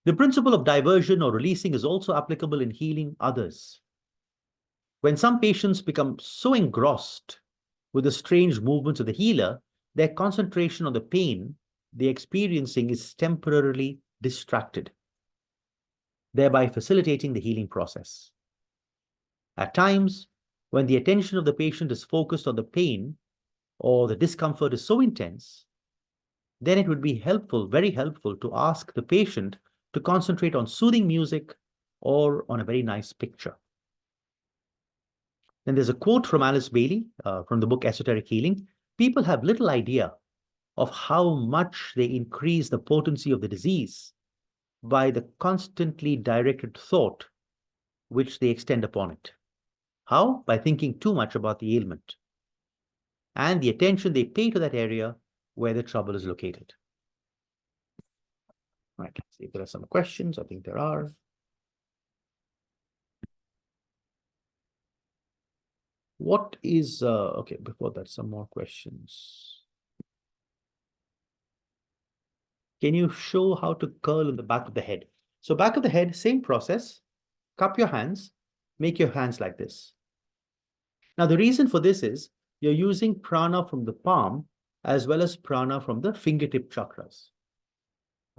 The principle of diversion or releasing is also applicable in healing others. When some patients become so engrossed with the strange movements of the healer, their concentration on the pain they're experiencing is temporarily distracted, thereby facilitating the healing process. At times, when the attention of the patient is focused on the pain or the discomfort is so intense, then it would be helpful, very helpful, to ask the patient to concentrate on soothing music or on a very nice picture. Then there's a quote from Alice Bailey from the book Esoteric Healing. People have little idea of how much they increase the potency of the disease by the constantly directed thought which they extend upon it. How? By thinking too much about the ailment and the attention they pay to that area where the trouble is located. Right, let's see if there are some questions. I think there are. What is, okay, before that, some more questions. Can you show how to curl in the back of the head? So back of the head, same process. Cup your hands, make your hands like this. Now, the reason for this is you're using prana from the palm as well as prana from the fingertip chakras.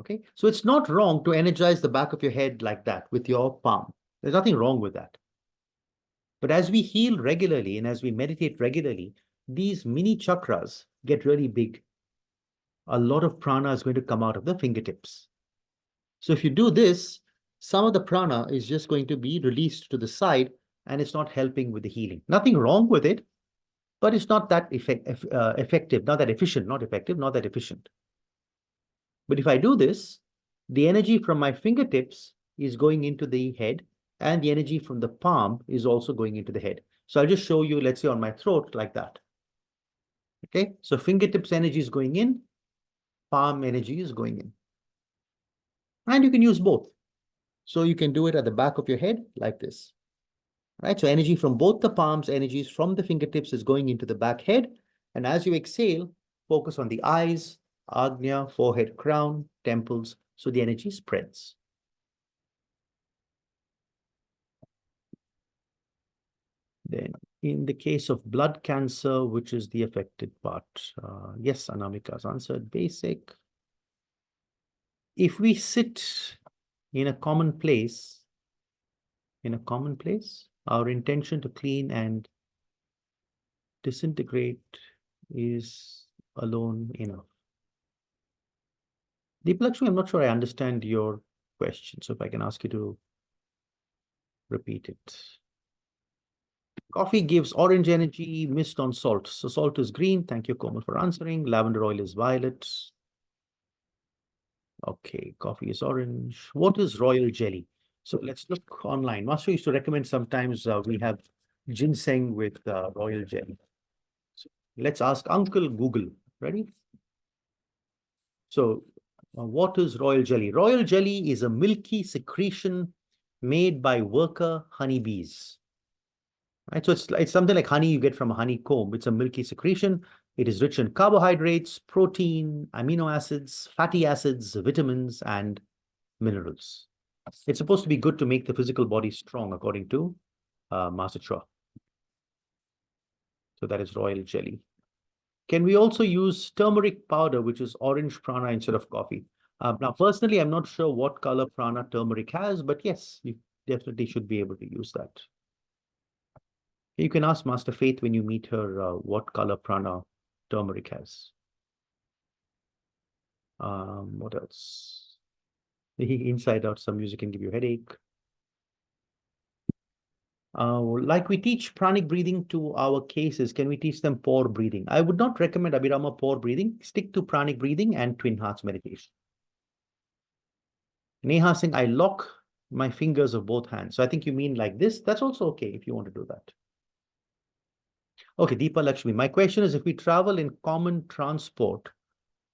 Okay, so it's not wrong to energize the back of your head like that with your palm. There's nothing wrong with that. But as we heal regularly and as we meditate regularly, these mini chakras get really big. A lot of prana is going to come out of the fingertips. So if you do this, some of the prana is just going to be released to the side and it's not helping with the healing. Nothing wrong with it, but it's not that effective, not that efficient, not effective, not that efficient. But if I do this, the energy from my fingertips is going into the head and the energy from the palm is also going into the head. So I'll just show you, let's say on my throat like that. Okay, so fingertips energy is going in, palm energy is going in. And you can use both. So you can do it at the back of your head like this. Right, so energy from both the palms, energies from the fingertips is going into the back head. And as you exhale, focus on the eyes, ajna, forehead, crown, temples, so the energy spreads. Then in the case of blood cancer, which is the affected part? Yes, Anamika's answered, basic. If we sit in a common place, our intention to clean and disintegrate is alone enough. Deepalakshmi, I'm not sure I understand your question, so if I can ask you to repeat it. Coffee gives orange energy, mist on salt. So salt is green. Thank you, Komal, for answering. Lavender oil is violet. Okay, coffee is orange. What is royal jelly? So let's look online. Master used to recommend sometimes we have ginseng with royal jelly. So let's ask Uncle Google. Ready? So what is royal jelly? Royal jelly is a milky secretion made by worker honeybees. Right? So it's something like honey you get from a honeycomb. It's a milky secretion. It is rich in carbohydrates, protein, amino acids, fatty acids, vitamins, and minerals. It's supposed to be good to make the physical body strong, according to Master Chua. So that is royal jelly. Can we also use turmeric powder, which is orange prana, instead of coffee? Now, personally, I'm not sure what color prana turmeric has, but yes, you definitely should be able to use that. You can ask Master Faith when you meet her what color prana turmeric has. What else? Inside out, some music can give you a headache. Like we teach pranic breathing to our cases, can we teach them pore breathing? I would not recommend Abhirama pore breathing. Stick to pranic breathing and twin hearts meditation. Neha saying, I lock my fingers of both hands. So I think you mean like this. That's also okay if you want to do that. Okay, Deepa Lakshmi, my question is, if we travel in common transport,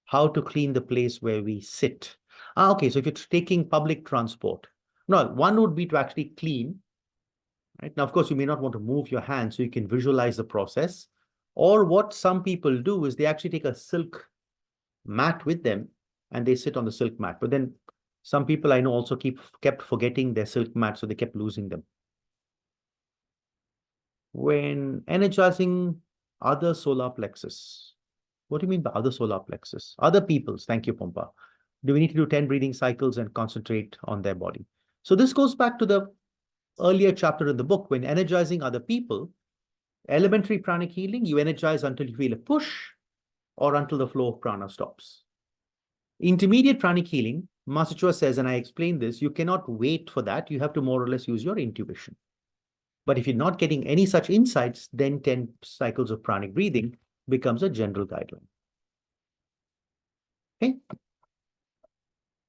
how to clean the place where we sit? Okay, so if you're taking public transport, no, one would be to actually clean. Right? Now, of course, you may not want to move your hand so you can visualize the process. Or what some people do is they actually take a silk mat with them and they sit on the silk mat. But then Some people I know also kept forgetting their silk mat, so they kept losing them. When energizing other solar plexus, what do you mean by other solar plexus? Other people's, thank you, Pompa. Do we need to do 10 breathing cycles and concentrate on their body? So this goes back to the earlier chapter in the book. When energizing other people, elementary pranic healing, you energize until you feel a push or until the flow of prana stops. Intermediate pranic healing, Master Chua says, and I explained this, you cannot wait for that. You have to more or less use your intuition. But if you're not getting any such insights, then 10 cycles of pranic breathing becomes a general guideline. Okay,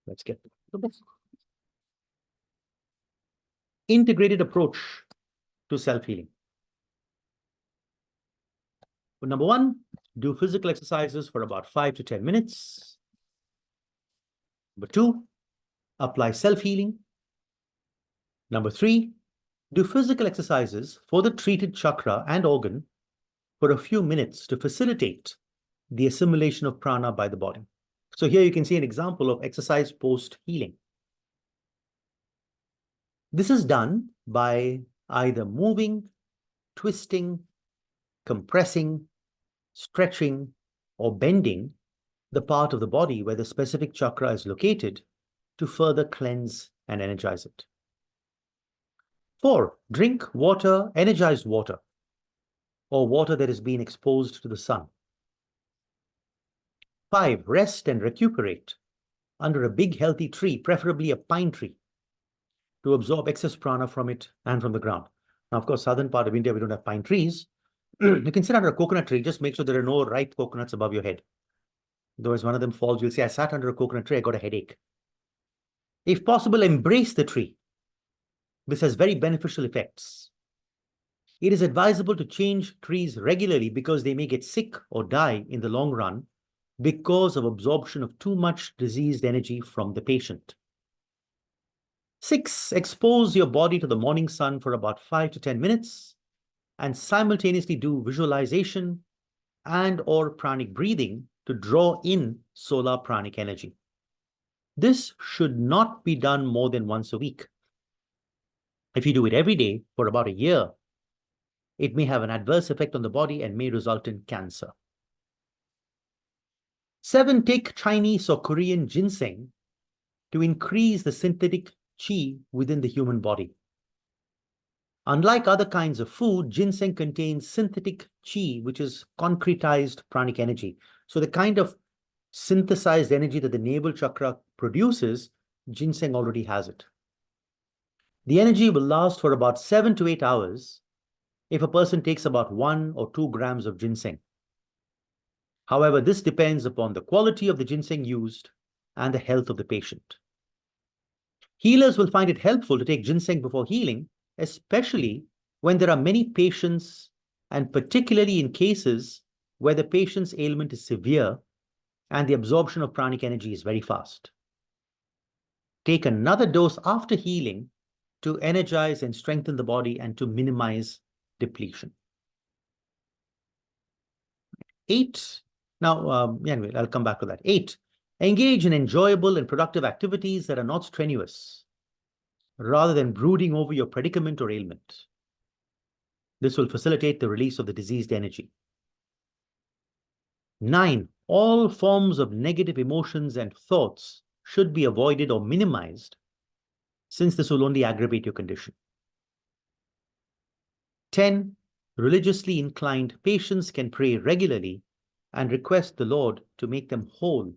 let's get to the book. Integrated approach to self-healing. Number one, do physical exercises for about 5 to 10 minutes. Number two, apply self-healing. Number three, do physical exercises for the treated chakra and organ for a few minutes to facilitate the assimilation of prana by the body. So here you can see an example of exercise post-healing. This is done by either moving, twisting, compressing, stretching, or bending the part of the body where the specific chakra is located to further cleanse and energize it. 4, drink water, energized water, or water that has been exposed to the sun. 5, rest and recuperate under a big healthy tree, preferably a pine tree, to absorb excess prana from it and from the ground. Now, of course, southern part of India, we don't have pine trees. You can sit under a coconut tree, just make sure there are no ripe coconuts above your head. Otherwise, one of them falls, you'll say, I sat under a coconut tree, I got a headache. If possible, embrace the tree. This has very beneficial effects. It is advisable to change trees regularly because they may get sick or die in the long run because of absorption of too much diseased energy from the patient. 6, expose your body to the morning sun for about 5 to 10 minutes and simultaneously do visualization and or pranic breathing to draw in solar pranic energy. This should not be done more than once a week. If you do it every day for about a year, it may have an adverse effect on the body and may result in cancer. 7, take Chinese or Korean ginseng to increase the synthetic qi within the human body. Unlike other kinds of food, ginseng contains synthetic qi, which is concretized pranic energy. So the kind of synthesized energy that the navel chakra produces, ginseng already has it. The energy will last for about 7 to 8 hours if a person takes about 1 or 2 grams of ginseng. However, this depends upon the quality of the ginseng used and the health of the patient. Healers will find it helpful to take ginseng before healing, especially when there are many patients and particularly in cases where the patient's ailment is severe and the absorption of pranic energy is very fast. Take another dose after healing to energize and strengthen the body and to minimize depletion. 8, now, anyway, I'll come back to that. 8, engage in enjoyable and productive activities that are not strenuous, rather than brooding over your predicament or ailment. This will facilitate the release of the diseased energy. 9, all forms of negative emotions and thoughts should be avoided or minimized, since this will only aggravate your condition. 10, religiously inclined patients can pray regularly and request the Lord to make them whole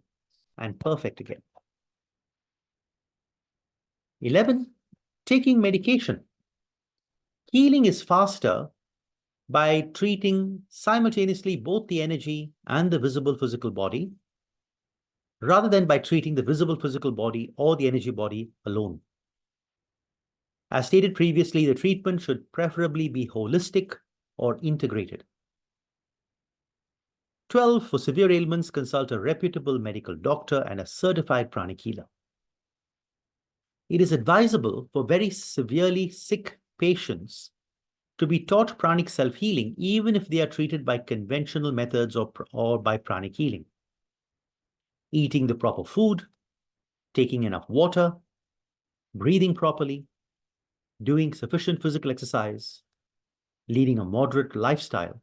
and perfect again. 11, taking medication. Healing is faster by treating simultaneously both the energy and the visible physical body, rather than by treating the visible physical body or the energy body alone. As stated previously, the treatment should preferably be holistic or integrated. 12, for severe ailments, consult a reputable medical doctor and a certified pranic healer. It is advisable for very severely sick patients to be taught pranic self-healing, even if they are treated by conventional methods or by pranic healing. Eating the proper food, taking enough water, breathing properly, doing sufficient physical exercise, leading a moderate lifestyle,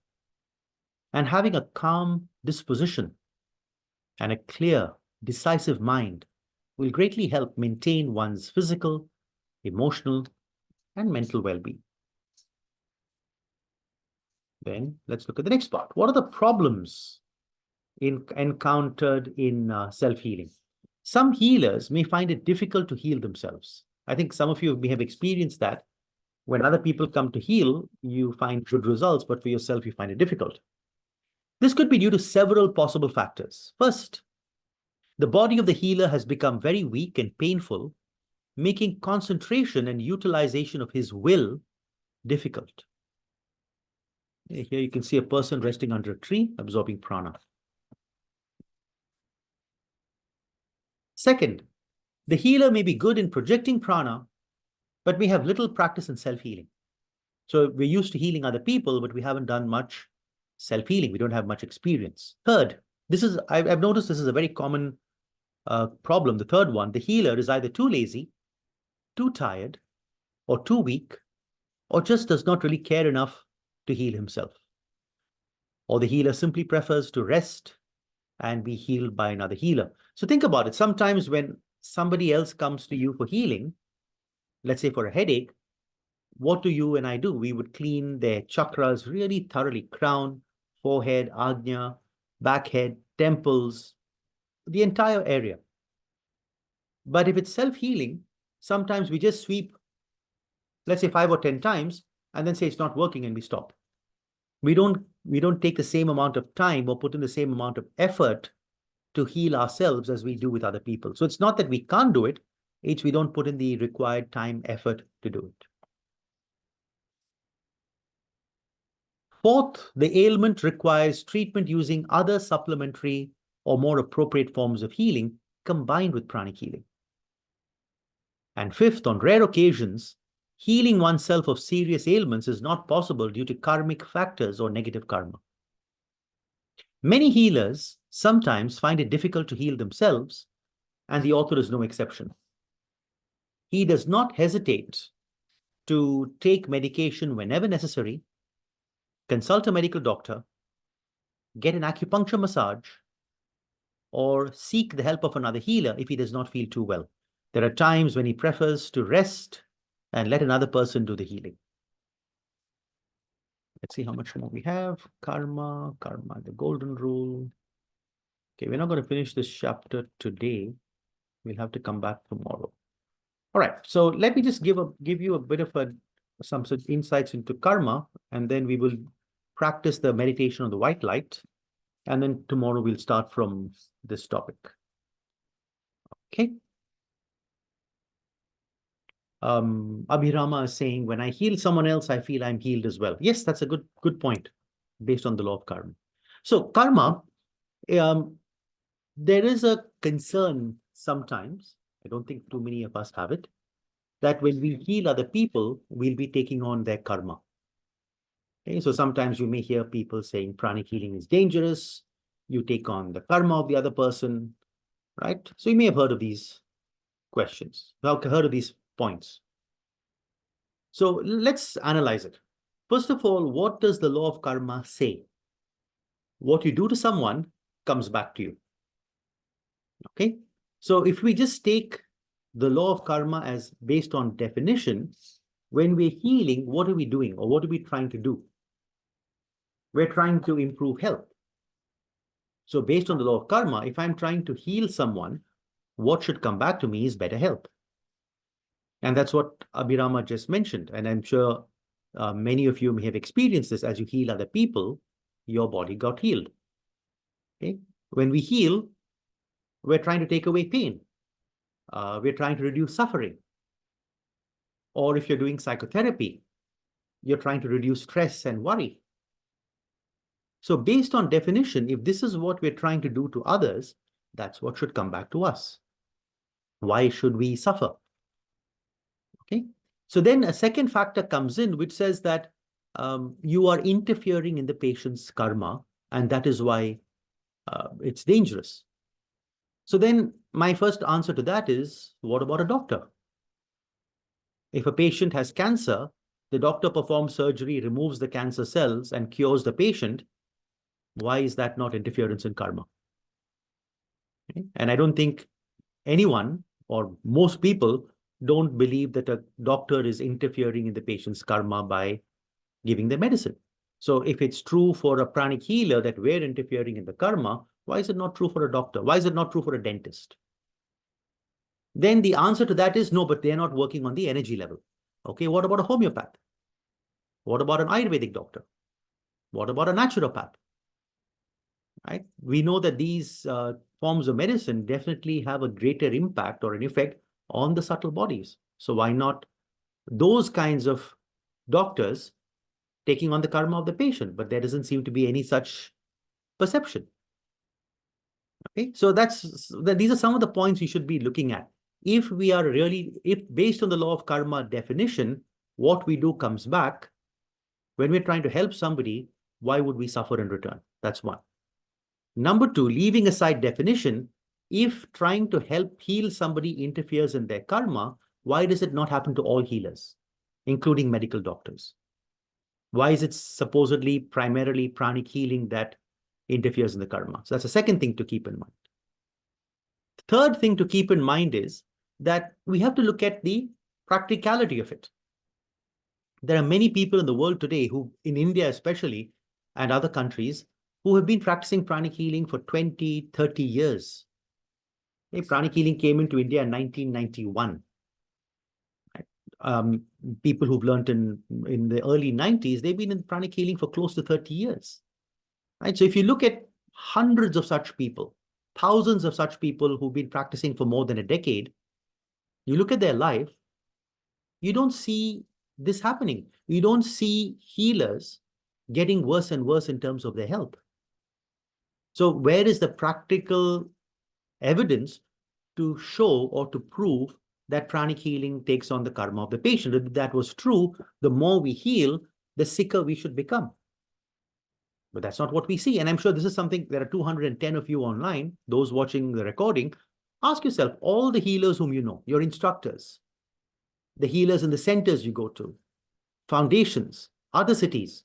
and having a calm disposition and a clear, decisive mind will greatly help maintain one's physical, emotional, and mental well-being. Then let's look at the next part. What are the problems encountered in self-healing? Some healers may find it difficult to heal themselves. I think some of you may have experienced that. When other people come to heal, you find good results, but for yourself, you find it difficult. This could be due to several possible factors. First, the body of the healer has become very weak and painful, making concentration and utilization of his will difficult. Here you can see a person resting under a tree, absorbing prana. Second, the healer may be good in projecting prana, but may have little practice in self-healing. So we're used to healing other people, but we haven't done much self-healing. We don't have much experience. Third, I've noticed this is a very common problem. The third one, the healer is either too lazy, too tired, or too weak, or just does not really care enough to heal himself. Or the healer simply prefers to rest and be healed by another healer. So think about it. Sometimes when somebody else comes to you for healing, let's say for a headache, what do you and I do? We would clean their chakras really thoroughly: crown, forehead, ajna, back head, temples, the entire area. But if it's self-healing, sometimes we just sweep, let's say 5 or 10 times, and then say it's not working and we stop. We don't take the same amount of time or put in the same amount of effort to heal ourselves as we do with other people. So it's not that we can't do it, it's we don't put in the required time, effort to do it. Fourth, the ailment requires treatment using other supplementary or more appropriate forms of healing combined with pranic healing. And fifth, on rare occasions, healing oneself of serious ailments is not possible due to karmic factors or negative karma. Many healers sometimes find it difficult to heal themselves, and the author is no exception. He does not hesitate to take medication whenever necessary, consult a medical doctor, get an acupuncture massage, or seek the help of another healer if he does not feel too well. There are times when he prefers to rest and let another person do the healing. Let's see how much more we have. Karma, the golden rule. Okay, we're not going to finish this chapter today. We'll have to come back tomorrow. All right, so let me just give you a bit of some insights into karma, and then we will practice the meditation on the white light, and then tomorrow we'll start from this topic. Okay. Abhirama is saying, when I heal someone else, I feel I'm healed as well. Yes, that's a good point based on the law of karma. So karma, there is a concern sometimes, I don't think too many of us have it, that when we heal other people, we'll be taking on their karma. Okay, so sometimes you may hear people saying pranic healing is dangerous, you take on the karma of the other person, right? So you may have heard of these questions, heard of these points. So let's analyze it. First of all, what does the law of karma say? What you do to someone comes back to you. Okay, so if we just take the law of karma as based on definition, when we're healing, what are we doing or what are we trying to do? We're trying to improve health. So based on the law of karma, if I'm trying to heal someone, what should come back to me is better health. And that's what Abhirama just mentioned. And I'm sure many of you may have experienced this. As you heal other people, your body got healed. Okay? When we heal, we're trying to take away pain. We're trying to reduce suffering. Or if you're doing psychotherapy, you're trying to reduce stress and worry. So based on definition, if this is what we're trying to do to others, that's what should come back to us. Why should we suffer? Okay. So then a second factor comes in, which says that you are interfering in the patient's karma, and that is why it's dangerous. So then my first answer to that is, what about a doctor? If a patient has cancer, the doctor performs surgery, removes the cancer cells, and cures the patient. Why is that not interference in karma? Okay? And I don't think anyone or most people don't believe that a doctor is interfering in the patient's karma by giving the medicine. So if it's true for a pranic healer that we're interfering in the karma, why is it not true for a doctor? Why is it not true for a dentist? Then the answer to that is no, but they're not working on the energy level. Okay, what about a homeopath? What about an Ayurvedic doctor? What about a naturopath? Right? We know that these forms of medicine definitely have a greater impact or an effect on the subtle bodies. So why not those kinds of doctors taking on the karma of the patient? But there doesn't seem to be any such perception. Okay, so these are some of the points you should be looking at. If we are really, if based on the law of karma definition, what we do comes back, when we're trying to help somebody, why would we suffer in return? That's one. Number two, leaving aside definition, if trying to help heal somebody interferes in their karma, why does it not happen to all healers, including medical doctors? Why is it supposedly primarily pranic healing that interferes in the karma? So that's the second thing to keep in mind. Third thing to keep in mind is that we have to look at the practicality of it. There are many people in the world today who, in India especially, and other countries, who have been practicing pranic healing for 20, 30 years. Pranic healing came into India in 1991. People who've learned in the early 90s, they've been in pranic healing for close to 30 years. Right? So if you look at hundreds of such people, thousands of such people who've been practicing for more than a decade, you look at their life, you don't see this happening. You don't see healers getting worse and worse in terms of their health. So where is the practical evidence to show or to prove that pranic healing takes on the karma of the patient? If that was true, the more we heal, the sicker we should become. But that's not what we see. And I'm sure this is something, there are 210 of you online, those watching the recording. Ask yourself, all the healers whom you know, your instructors, the healers in the centers you go to, foundations, other cities,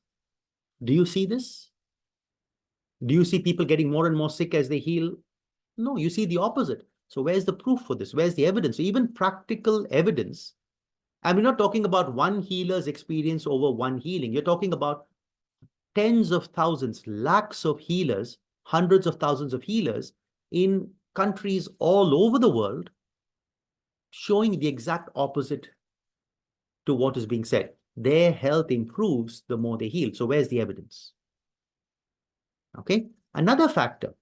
do you see this? Do you see people getting more and more sick as they heal? No, you see the opposite. So where's the proof for this? Where's the evidence? So even practical evidence, and we're not talking about one healer's experience over one healing. You're talking about tens of thousands, lakhs of healers, hundreds of thousands of healers in countries all over the world showing the exact opposite to what is being said. Their health improves the more they heal. So where's the evidence? Okay. Another factor,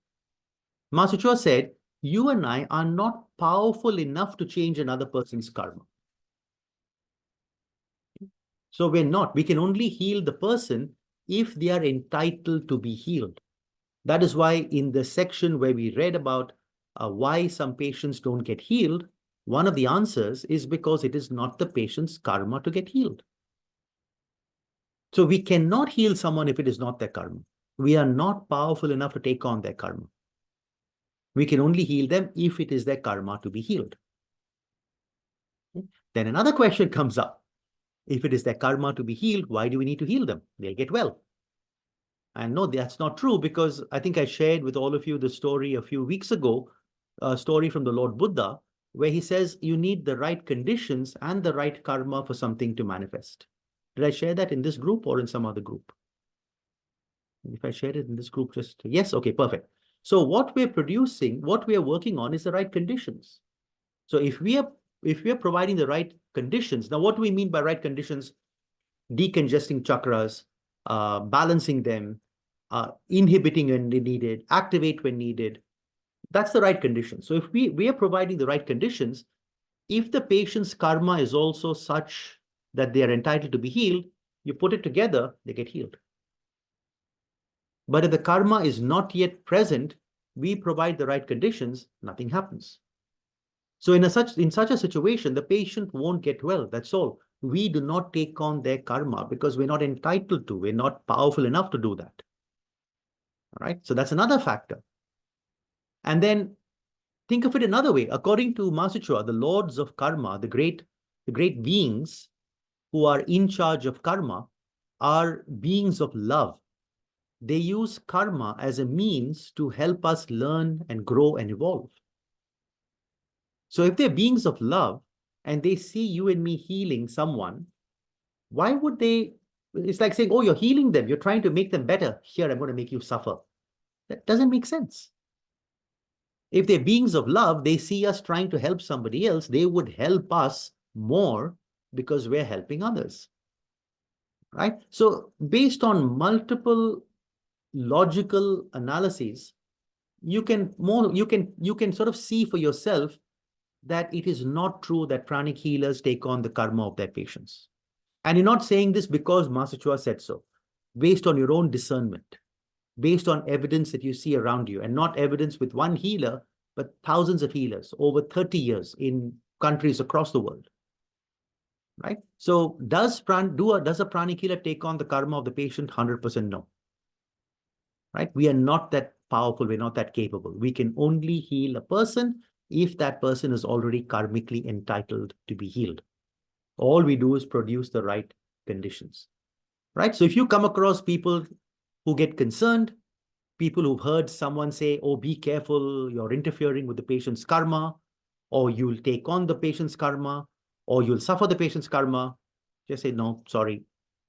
Master Chua said, you and I are not powerful enough to change another person's karma. So we're not. We can only heal the person if they are entitled to be healed. That is why in the section where we read about why some patients don't get healed, one of the answers is because it is not the patient's karma to get healed. So we cannot heal someone if it is not their karma. We are not powerful enough to take on their karma. We can only heal them if it is their karma to be healed. Then another question comes up. If it is their karma to be healed, why do we need to heal them? They'll get well. And no, that's not true, because I think I shared with all of you the story a few weeks ago, a story from the Lord Buddha, where he says you need the right conditions and the right karma for something to manifest. Did I share that in this group or in some other group? If I shared it in this group, just yes, okay, perfect. So what we're producing, what we are working on is the right conditions. So if we are providing the right conditions, now what do we mean by right conditions? Decongesting chakras, balancing them, inhibiting when needed, activate when needed. That's the right condition. So if we are providing the right conditions, if the patient's karma is also such that they are entitled to be healed, you put it together, they get healed. But if the karma is not yet present, we provide the right conditions, nothing happens. So in such a situation, the patient won't get well, that's all. We do not take on their karma because we're not entitled to, we're not powerful enough to do that. All right, so that's another factor. And then Think of it another way. According to Master Chua, the lords of karma, the great beings who are in charge of karma, are beings of love. They use karma as a means to help us learn and grow and evolve. So if they're beings of love and they see you and me healing someone, why would they? It's like saying, oh, you're healing them. You're trying to make them better. Here, I'm going to make you suffer. That doesn't make sense. If they're beings of love, they see us trying to help somebody else, they would help us more because we're helping others. Right? So based on multiple logical analyses, you can sort of see for yourself that it is not true that pranic healers take on the karma of their patients. And you're not saying this because Master Chua said so, based on your own discernment, based on evidence that you see around you, and not evidence with one healer, but thousands of healers over 30 years in countries across the world. Right? So does a pranic healer take on the karma of the patient? 100% no. Right? We are not that powerful. We're not that capable. We can only heal a person if that person is already karmically entitled to be healed. All we do is produce the right conditions. Right? So if you come across people who get concerned, people who've heard someone say, oh, be careful, you're interfering with the patient's karma, or you'll take on the patient's karma, or you'll suffer the patient's karma, just say, no, sorry,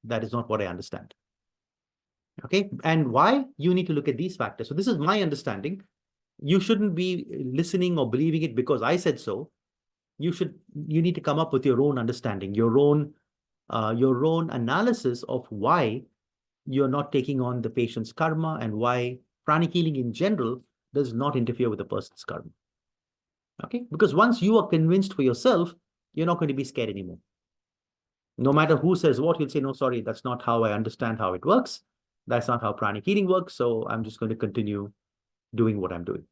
that is not what I understand. Okay, and why? You need to look at these factors. So this is my understanding. You shouldn't be listening or believing it because I said so. You need to come up with your own understanding, your own analysis of why you're not taking on the patient's karma and why pranic healing in general does not interfere with the person's karma. Okay, because once you are convinced for yourself, you're not going to be scared anymore. No matter who says what, you'll say, no, sorry, that's not how I understand how it works. That's not how pranic healing works. So I'm just going to continue doing what I'm doing.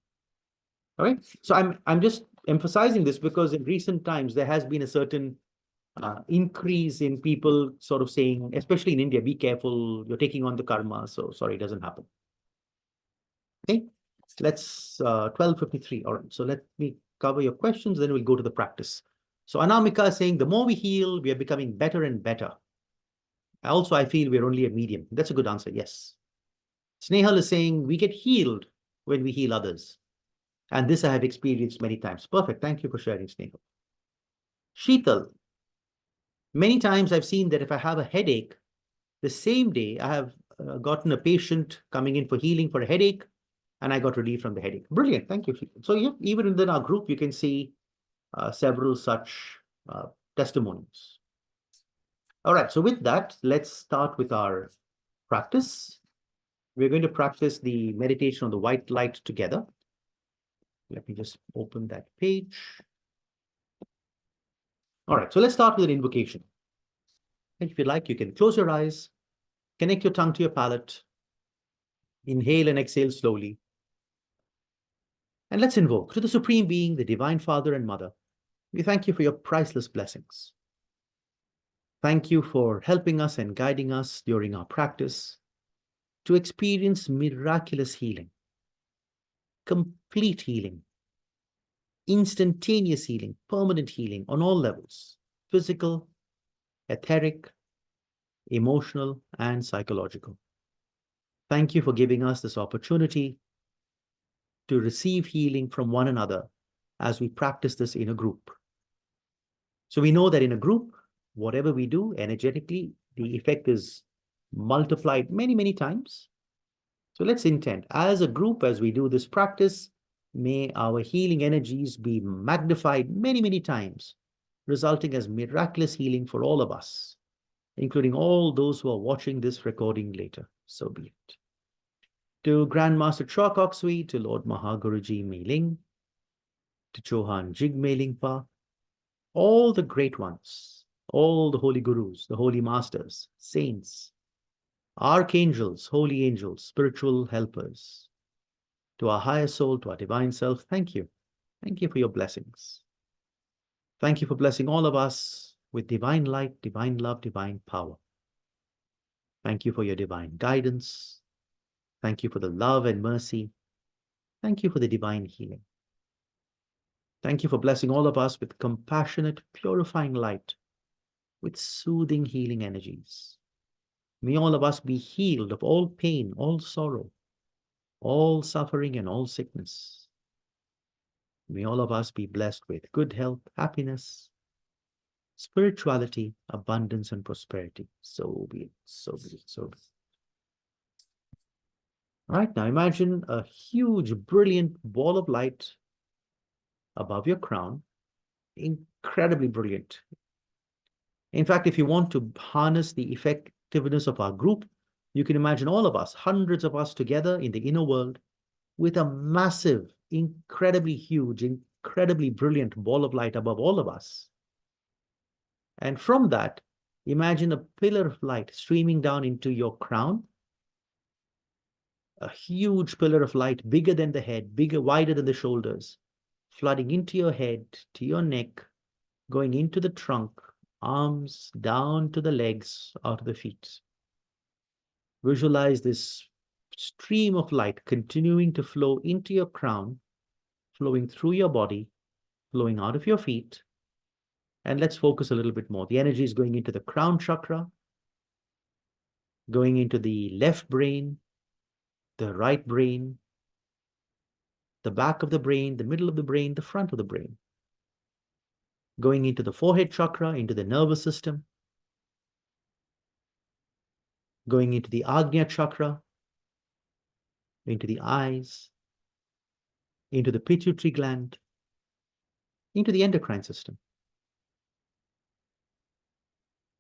All right. So I'm just emphasizing this because in recent times, there has been a certain increase in people sort of saying, especially in India, be careful, you're taking on the karma. So sorry, it doesn't happen. Okay. Let's 12:53. All right. So let me cover your questions, then we'll go to the practice. So Anamika is saying, the more we heal, we are becoming better and better. Also, I feel we're only a medium. That's a good answer. Yes. Snehal is saying, we get healed when we heal others. And this I have experienced many times. Perfect. Thank you for sharing, Snehal. Sheetal, many times I've seen that if I have a headache, the same day I have gotten a patient coming in for healing for a headache, and I got relief from the headache. Brilliant. Thank you, Sheetal. So yeah, even within our group, you can see several such testimonies. All right. So with that, let's start with our practice. We're going to practice the meditation on the white light together. Let me just open that page. All right, so let's start with an invocation. And if you like, you can close your eyes, connect your tongue to your palate, inhale and exhale slowly. And let's invoke to the Supreme Being, the Divine Father and Mother. We thank you for your priceless blessings. Thank you for helping us and guiding us during our practice to experience miraculous healing, complete healing, instantaneous healing, permanent healing on all levels, physical, etheric, emotional, and psychological. Thank you for giving us this opportunity to receive healing from one another as we practice this in a group. So we know that in a group, whatever we do energetically, the effect is multiplied many, many times. So let's intend, as a group, as we do this practice, may our healing energies be magnified many, many times, resulting as miraculous healing for all of us, including all those who are watching this recording later. So be it. To Grandmaster Chua Kok Sui, to Lord Mahaguruji Mei Ling, to Chohan Jigme Lingpa, all the great ones, all the holy gurus, the holy masters, saints, archangels, holy angels, spiritual helpers, to our higher soul, to our divine self, thank you. Thank you for your blessings. Thank you for blessing all of us with divine light, divine love, divine power. Thank you for your divine guidance. Thank you for the love and mercy. Thank you for the divine healing. Thank you for the divine guidance. Thank you for the love and mercy. Thank you for the divine guidance. Thank you for the love and mercy. Thank you for the divine healing. Thank you for the love and mercy. Thank you for the divine guidance. Thank you for the love and mercy. Thank you for the divine healing. Thank you for the divine healing. Thank you for blessing all of us with compassionate, purifying light, with soothing, healing energies. May all of us be healed of all pain, all sorrow, all suffering, and all sickness. May all of us be blessed with good health, happiness, spirituality, abundance, and prosperity. So be it, so be it, so be it. All right, now imagine a huge, brilliant ball of light above your crown, incredibly brilliant. In fact, if you want to harness the effectiveness of our group, you can imagine all of us, hundreds of us together in the inner world with a massive, incredibly huge, incredibly brilliant ball of light above all of us. And from that, imagine a pillar of light streaming down into your crown, a huge pillar of light bigger than the head, bigger, wider than the shoulders, flooding into your head, to your neck, going into the trunk, arms down to the legs, out of the feet. Visualize this stream of light continuing to flow into your crown, flowing through your body, flowing out of your feet. And let's focus a little bit more. The energy is going into the crown chakra, going into the left brain, the right brain, the back of the brain, the middle of the brain, the front of the brain. Going into the forehead chakra, into the nervous system, going into the Agnya chakra, into the eyes, into the pituitary gland, into the endocrine system,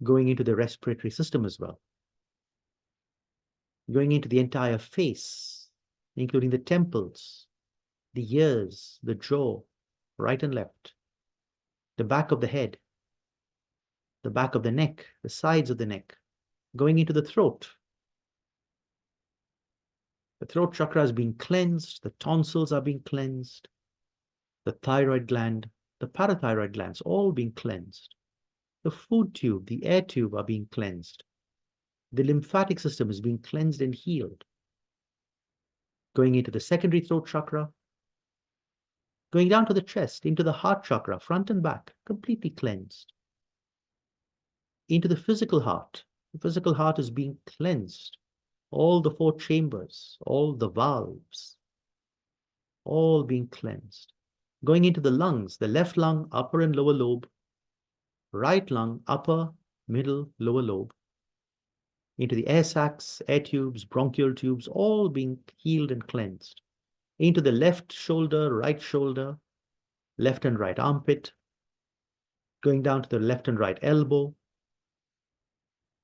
going into the respiratory system as well, going into the entire face, including the temples, the ears, the jaw, right and left, the back of the head, the back of the neck, the sides of the neck, going into the throat. The throat chakra is being cleansed, the tonsils are being cleansed, the thyroid gland, the parathyroid glands, all being cleansed. The food tube, the air tube are being cleansed. The lymphatic system is being cleansed and healed. Going into the secondary throat chakra, going down to the chest, into the heart chakra, front and back, completely cleansed. Into the physical heart is being cleansed. All the 4 chambers, all the valves, all being cleansed. Going into the lungs, the left lung, upper and lower lobe, right lung, upper, middle, lower lobe, into the air sacs, air tubes, bronchial tubes, all being healed and cleansed. Into the left shoulder, left and right armpit, going down to the left and right elbow,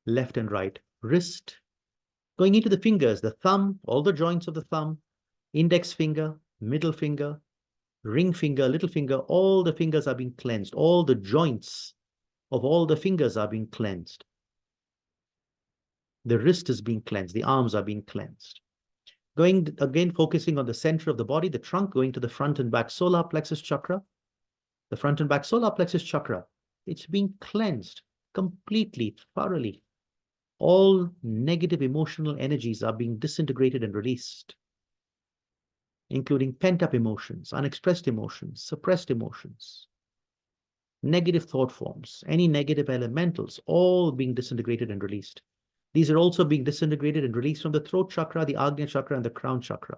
left and right wrist, going into the fingers, the thumb, all the joints of the thumb, index finger, middle finger, ring finger, little finger, all the fingers are being cleansed. All the joints of all the fingers are being cleansed. The wrist is being cleansed. The arms are being cleansed. Going again, focusing on the center of the body, the trunk, going to the front and back solar plexus chakra. The front and back solar plexus chakra, it's being cleansed completely, thoroughly. All negative emotional energies are being disintegrated and released, including pent-up emotions, unexpressed emotions, suppressed emotions, negative thought forms, any negative elementals, all being disintegrated and released. These are also being disintegrated and released from the throat chakra, the Agnya chakra, and the crown chakra.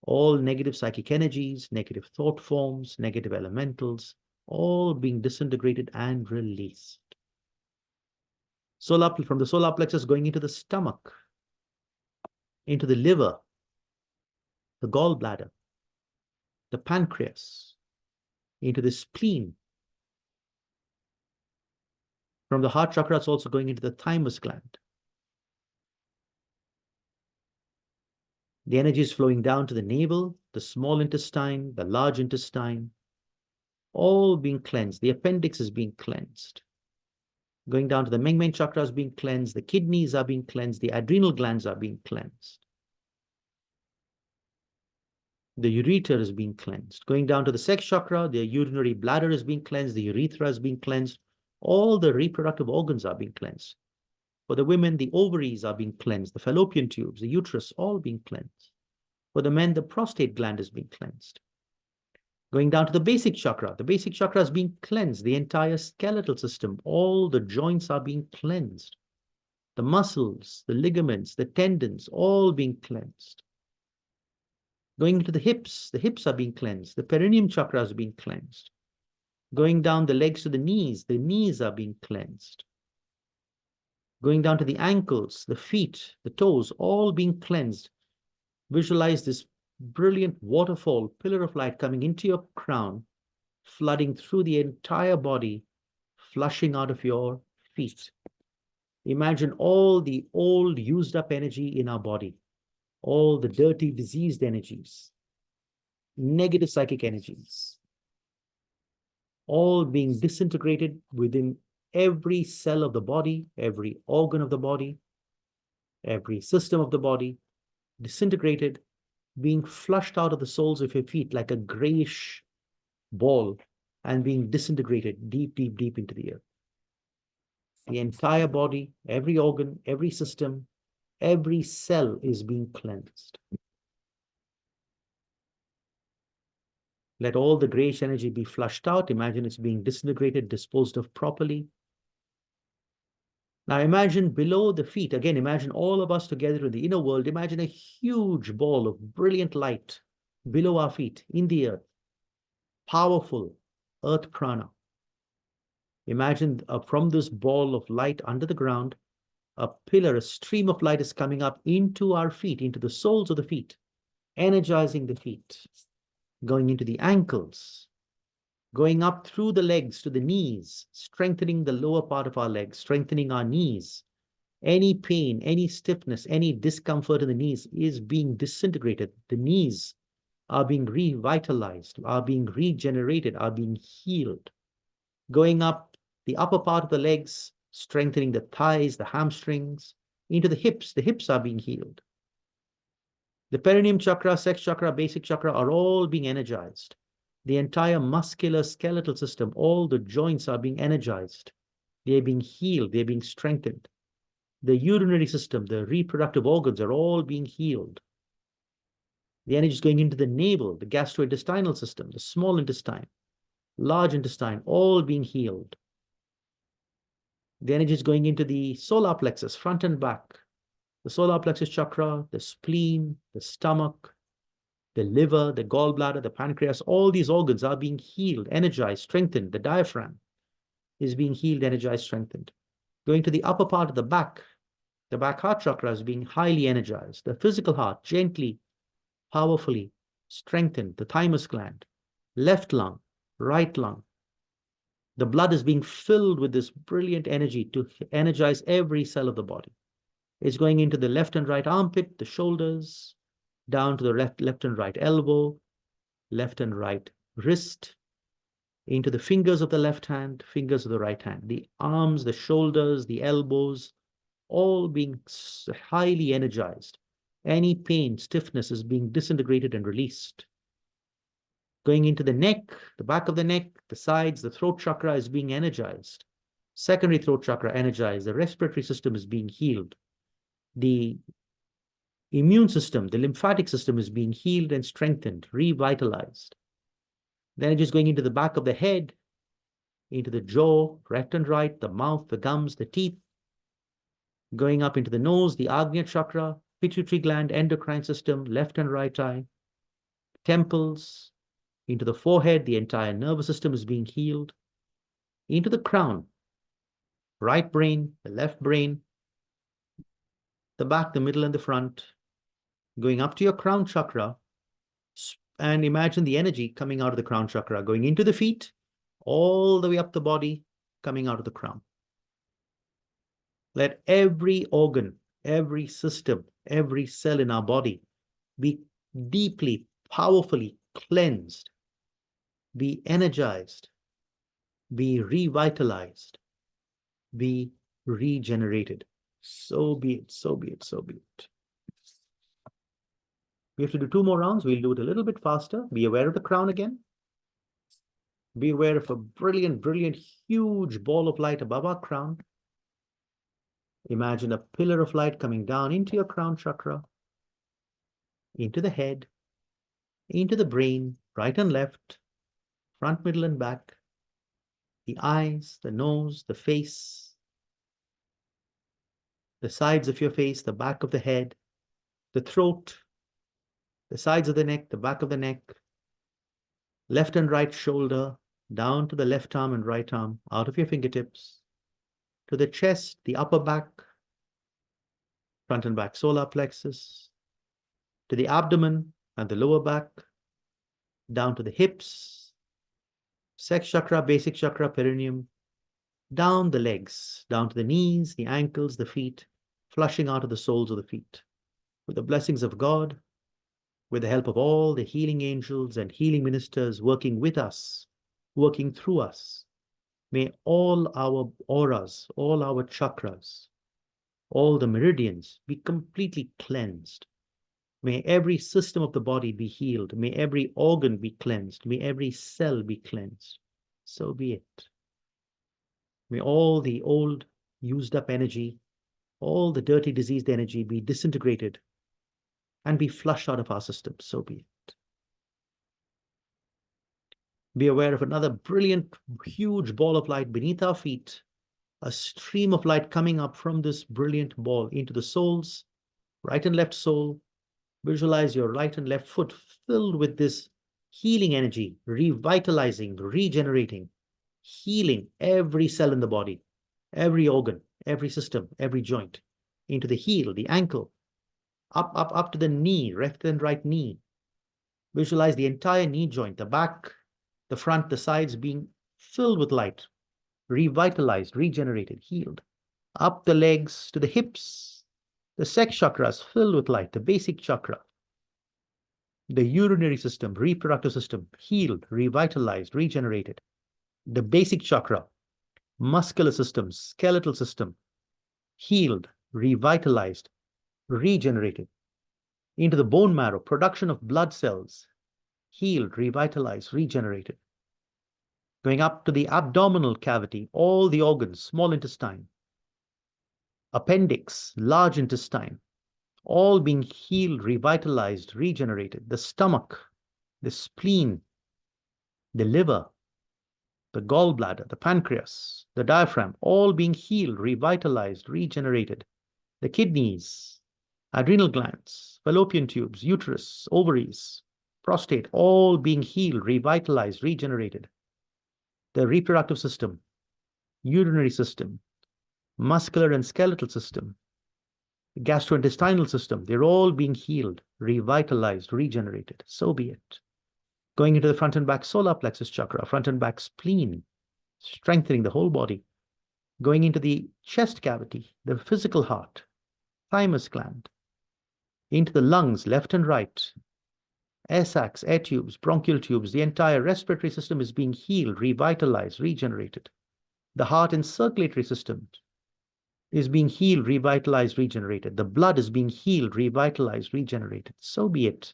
All negative psychic energies, negative thought forms, negative elementals, all being disintegrated and released. From the solar plexus going into the stomach, into the liver, the gallbladder, the pancreas, into the spleen. From the heart chakra, it's also going into the thymus gland. The energy is flowing down to the navel, the small intestine, the large intestine, all being cleansed. The appendix is being cleansed. Going down to the main chakra is being cleansed. The kidneys are being cleansed. The adrenal glands are being cleansed. The ureter is being cleansed. Going down to the sex chakra, the urinary bladder is being cleansed. The urethra is being cleansed. All the reproductive organs are being cleansed. For the women, the ovaries are being cleansed. The fallopian tubes, the uterus, all being cleansed. For the men, the prostate gland is being cleansed. Going down to the basic chakra. The basic chakra is being cleansed. The entire skeletal system, all the joints are being cleansed. The muscles, the ligaments, the tendons, all being cleansed. Going into the hips are being cleansed. The perineum chakra is being cleansed. Going down the legs to the knees are being cleansed. Going down to the ankles, the feet, the toes, all being cleansed. Visualize this brilliant waterfall, pillar of light coming into your crown, flooding through the entire body, flushing out of your feet. Imagine all the old used up energy in our body, all the dirty, diseased energies, negative psychic energies, all being disintegrated within every cell of the body, every organ of the body, every system of the body, disintegrated, being flushed out of the soles of your feet like a grayish ball and being disintegrated deep, deep, deep into the earth. The entire body, every organ, every system, every cell is being cleansed. Let all the grayish energy be flushed out. Imagine it's being disintegrated, disposed of properly. Now imagine below the feet, again, imagine all of us together in the inner world. Imagine a huge ball of brilliant light below our feet in the earth. Powerful earth prana. Imagine from this ball of light under the ground, a pillar, a stream of light is coming up into our feet, into the soles of the feet, energizing the feet, going into the ankles, going up through the legs to the knees, strengthening the lower part of our legs, strengthening our knees. Any pain, any stiffness, any discomfort in the knees is being disintegrated. The knees are being revitalized, are being regenerated, are being healed. Going up the upper part of the legs, strengthening the thighs, the hamstrings, into the hips are being healed. The perineum chakra, sex chakra, basic chakra are all being energized. The entire muscular skeletal system, all the joints are being energized. They're being healed, they're being strengthened. The urinary system, the reproductive organs are all being healed. The energy is going into the navel, the gastrointestinal system, the small intestine, large intestine, all being healed. The energy is going into the solar plexus, front and back. The solar plexus chakra, the spleen, the stomach, the liver, the gallbladder, the pancreas, all these organs are being healed, energized, strengthened. The diaphragm is being healed, energized, strengthened. Going to the upper part of the back heart chakra is being highly energized. The physical heart, gently, powerfully strengthened. The thymus gland, left lung, right lung. The blood is being filled with this brilliant energy to energize every cell of the body. It's going into the left and right armpit, the shoulders, down to the left and right elbow, left and right wrist, into the fingers of the left hand, fingers of the right hand, the arms, the shoulders, the elbows, all being highly energized. Any pain, stiffness is being disintegrated and released. Going into the neck, the back of the neck, the sides, the throat chakra is being energized. Secondary throat chakra energized. The respiratory system is being healed. The immune system, the lymphatic system is being healed and strengthened, revitalized. Then it is going into the back of the head, into the jaw, left and right, the mouth, the gums, the teeth. Going up into the nose, the Agnya chakra, pituitary gland, endocrine system, left and right eye, temples, into the forehead, the entire nervous system is being healed. Into the crown, right brain, the left brain, the back, the middle, and the front. Going up to your crown chakra, and imagine the energy coming out of the crown chakra, going into the feet, all the way up the body, coming out of the crown. Let every organ, every system, every cell in our body be deeply, powerfully cleansed, be energized, be revitalized, be regenerated. So be it, so be it, so be it. We have to do 2 more rounds. We'll do it a little bit faster. Be aware of the crown again. Be aware of a brilliant, brilliant, huge ball of light above our crown. Imagine a pillar of light coming down into your crown chakra, into the head, into the brain, right and left, front, middle, and back, the eyes, the nose, the face, the sides of your face, the back of the head, the throat, the sides of the neck, the back of the neck, left and right shoulder, down to the left arm and right arm, out of your fingertips, to the chest, the upper back, front and back solar plexus, to the abdomen and the lower back, down to the hips, sex chakra, basic chakra, perineum, down the legs, down to the knees, the ankles, the feet, flushing out of the soles of the feet. With the blessings of God, with the help of all the healing angels and healing ministers working with us, working through us, may all our auras, all our chakras, all the meridians be completely cleansed. May every system of the body be healed. May every organ be cleansed. May every cell be cleansed. So be it. May all the old used up energy, all the dirty diseased energy be disintegrated and be flushed out of our system. So be it. Be aware of another brilliant, huge ball of light beneath our feet, a stream of light coming up from this brilliant ball into the soles, right and left sole. Visualize your right and left foot filled with this healing energy, revitalizing, regenerating, healing every cell in the body, every organ, every system, every joint, into the heel, the ankle, up to the knee, left and right knee. Visualize the entire knee joint, the back, the front, the sides being filled with light, revitalized, regenerated, healed. Up the legs to the hips, the sex chakras filled with light, the basic chakra, the urinary system, reproductive system, healed, revitalized, regenerated. The basic chakra, muscular system, skeletal system, healed, revitalized, regenerated. Into the bone marrow, production of blood cells, healed, revitalized, regenerated. Going up to the abdominal cavity, all the organs, small intestine, appendix, large intestine, all being healed, revitalized, regenerated. The stomach, the spleen, the liver, the gallbladder, the pancreas, the diaphragm, all being healed, revitalized, regenerated. The kidneys, adrenal glands, fallopian tubes, uterus, ovaries, prostate, all being healed, revitalized, regenerated. The reproductive system, urinary system, muscular and skeletal system, gastrointestinal system, they're all being healed, revitalized, regenerated. So be it. Going into the front and back solar plexus chakra, front and back spleen, strengthening the whole body. Going into the chest cavity, the physical heart, thymus gland, into the lungs, left and right, air sacs, air tubes, bronchial tubes, the entire respiratory system is being healed, revitalized, regenerated. The heart and circulatory system is being healed, revitalized, regenerated. The blood is being healed, revitalized, regenerated. So be it.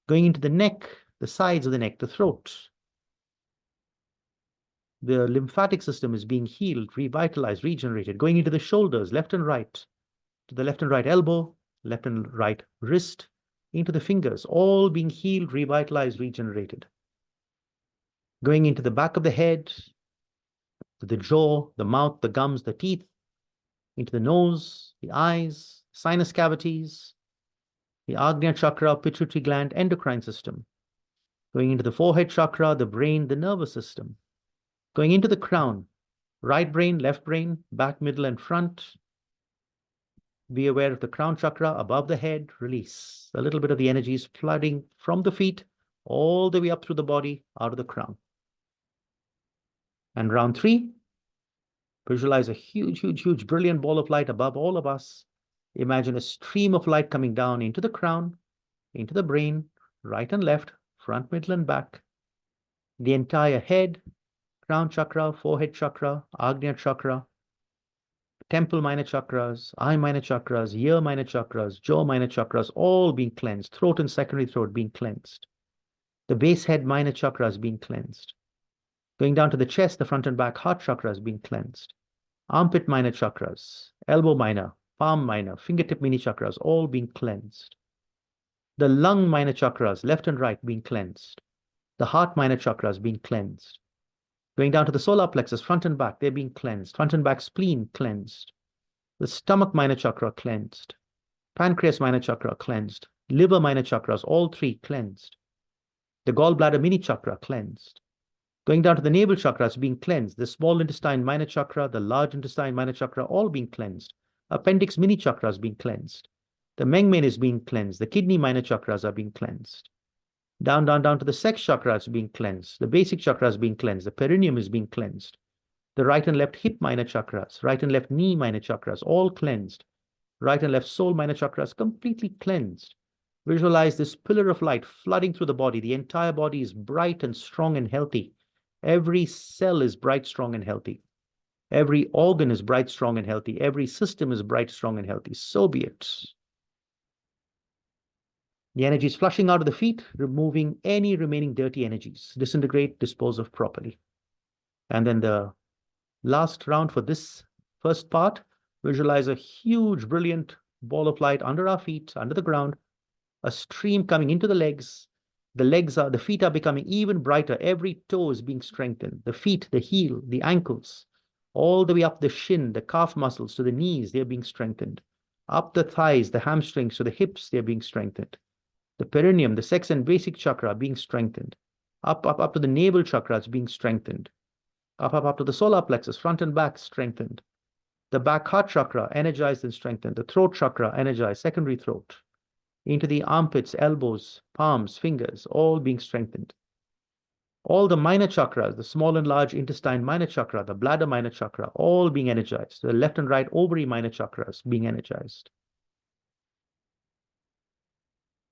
Going into the neck, the sides of the neck, the throat. The lymphatic system is being healed, revitalized, regenerated. Going into the shoulders, left and right, to the left and right elbow, left and right wrist, into the fingers, all being healed, revitalized, regenerated. Going into the back of the head, to the jaw, the mouth, the gums, the teeth, into the nose, the eyes, sinus cavities, the Agnya chakra, pituitary gland, endocrine system. Going into the forehead chakra, the brain, the nervous system. Going into the crown, right brain, left brain, back, middle, and front. Be aware of the crown chakra above the head, release. A little bit of the energy is flooding from the feet all the way up through the body, out of the crown. And round 3, visualize a huge, huge, huge, brilliant ball of light above all of us. Imagine a stream of light coming down into the crown, into the brain, right and left, front, middle, and back. The entire head, crown chakra, forehead chakra, Agnya chakra, temple minor chakras, eye minor chakras, ear minor chakras, jaw minor chakras, all being cleansed. Throat and secondary throat being cleansed. The base head minor chakras being cleansed. Going down to the chest, the front and back heart chakras being cleansed. Armpit minor chakras, elbow minor, palm minor, fingertip mini chakras, all being cleansed. The lung minor chakras, left and right, being cleansed. The heart minor chakra is being cleansed. Going down to the solar plexus, front and back, they're being cleansed. Front and back spleen cleansed. The stomach minor chakra cleansed. Pancreas minor chakra cleansed. Liver minor chakras, all three cleansed. The gallbladder mini chakra cleansed. Going down to the navel chakras being cleansed. The small intestine minor chakra, the large intestine minor chakra, all being cleansed. Appendix mini chakras being cleansed. The Mengmen is being cleansed. The kidney minor chakras are being cleansed. Down to the sex chakra is being cleansed. The basic chakra is being cleansed. The perineum is being cleansed. The right and left hip minor chakras, right and left knee minor chakras, all cleansed. Right and left soul minor chakras completely cleansed. Visualize this pillar of light flooding through the body. The entire body is bright and strong and healthy. Every cell is bright, strong, and healthy. Every organ is bright, strong, and healthy. Every system is bright, strong, and healthy. So be it. The energy is flushing out of the feet, removing any remaining dirty energies. Disintegrate, dispose of properly. And then the last round for this first part, visualize a huge, brilliant ball of light under our feet, under the ground, a stream coming into the legs. The feet are becoming even brighter. Every toe is being strengthened. The feet, the heel, the ankles, all the way up the shin, the calf muscles to the knees, they're being strengthened. Up the thighs, the hamstrings to the hips, they're being strengthened. The perineum, the sex and basic chakra are being strengthened. Up to the navel chakra is being strengthened. Up to the solar plexus, front and back strengthened. The back heart chakra energized and strengthened. The throat chakra energized, secondary throat. Into the armpits, elbows, palms, fingers, all being strengthened. All the minor chakras, the small and large intestine minor chakra, the bladder minor chakra, all being energized. The left and right ovary minor chakras being energized.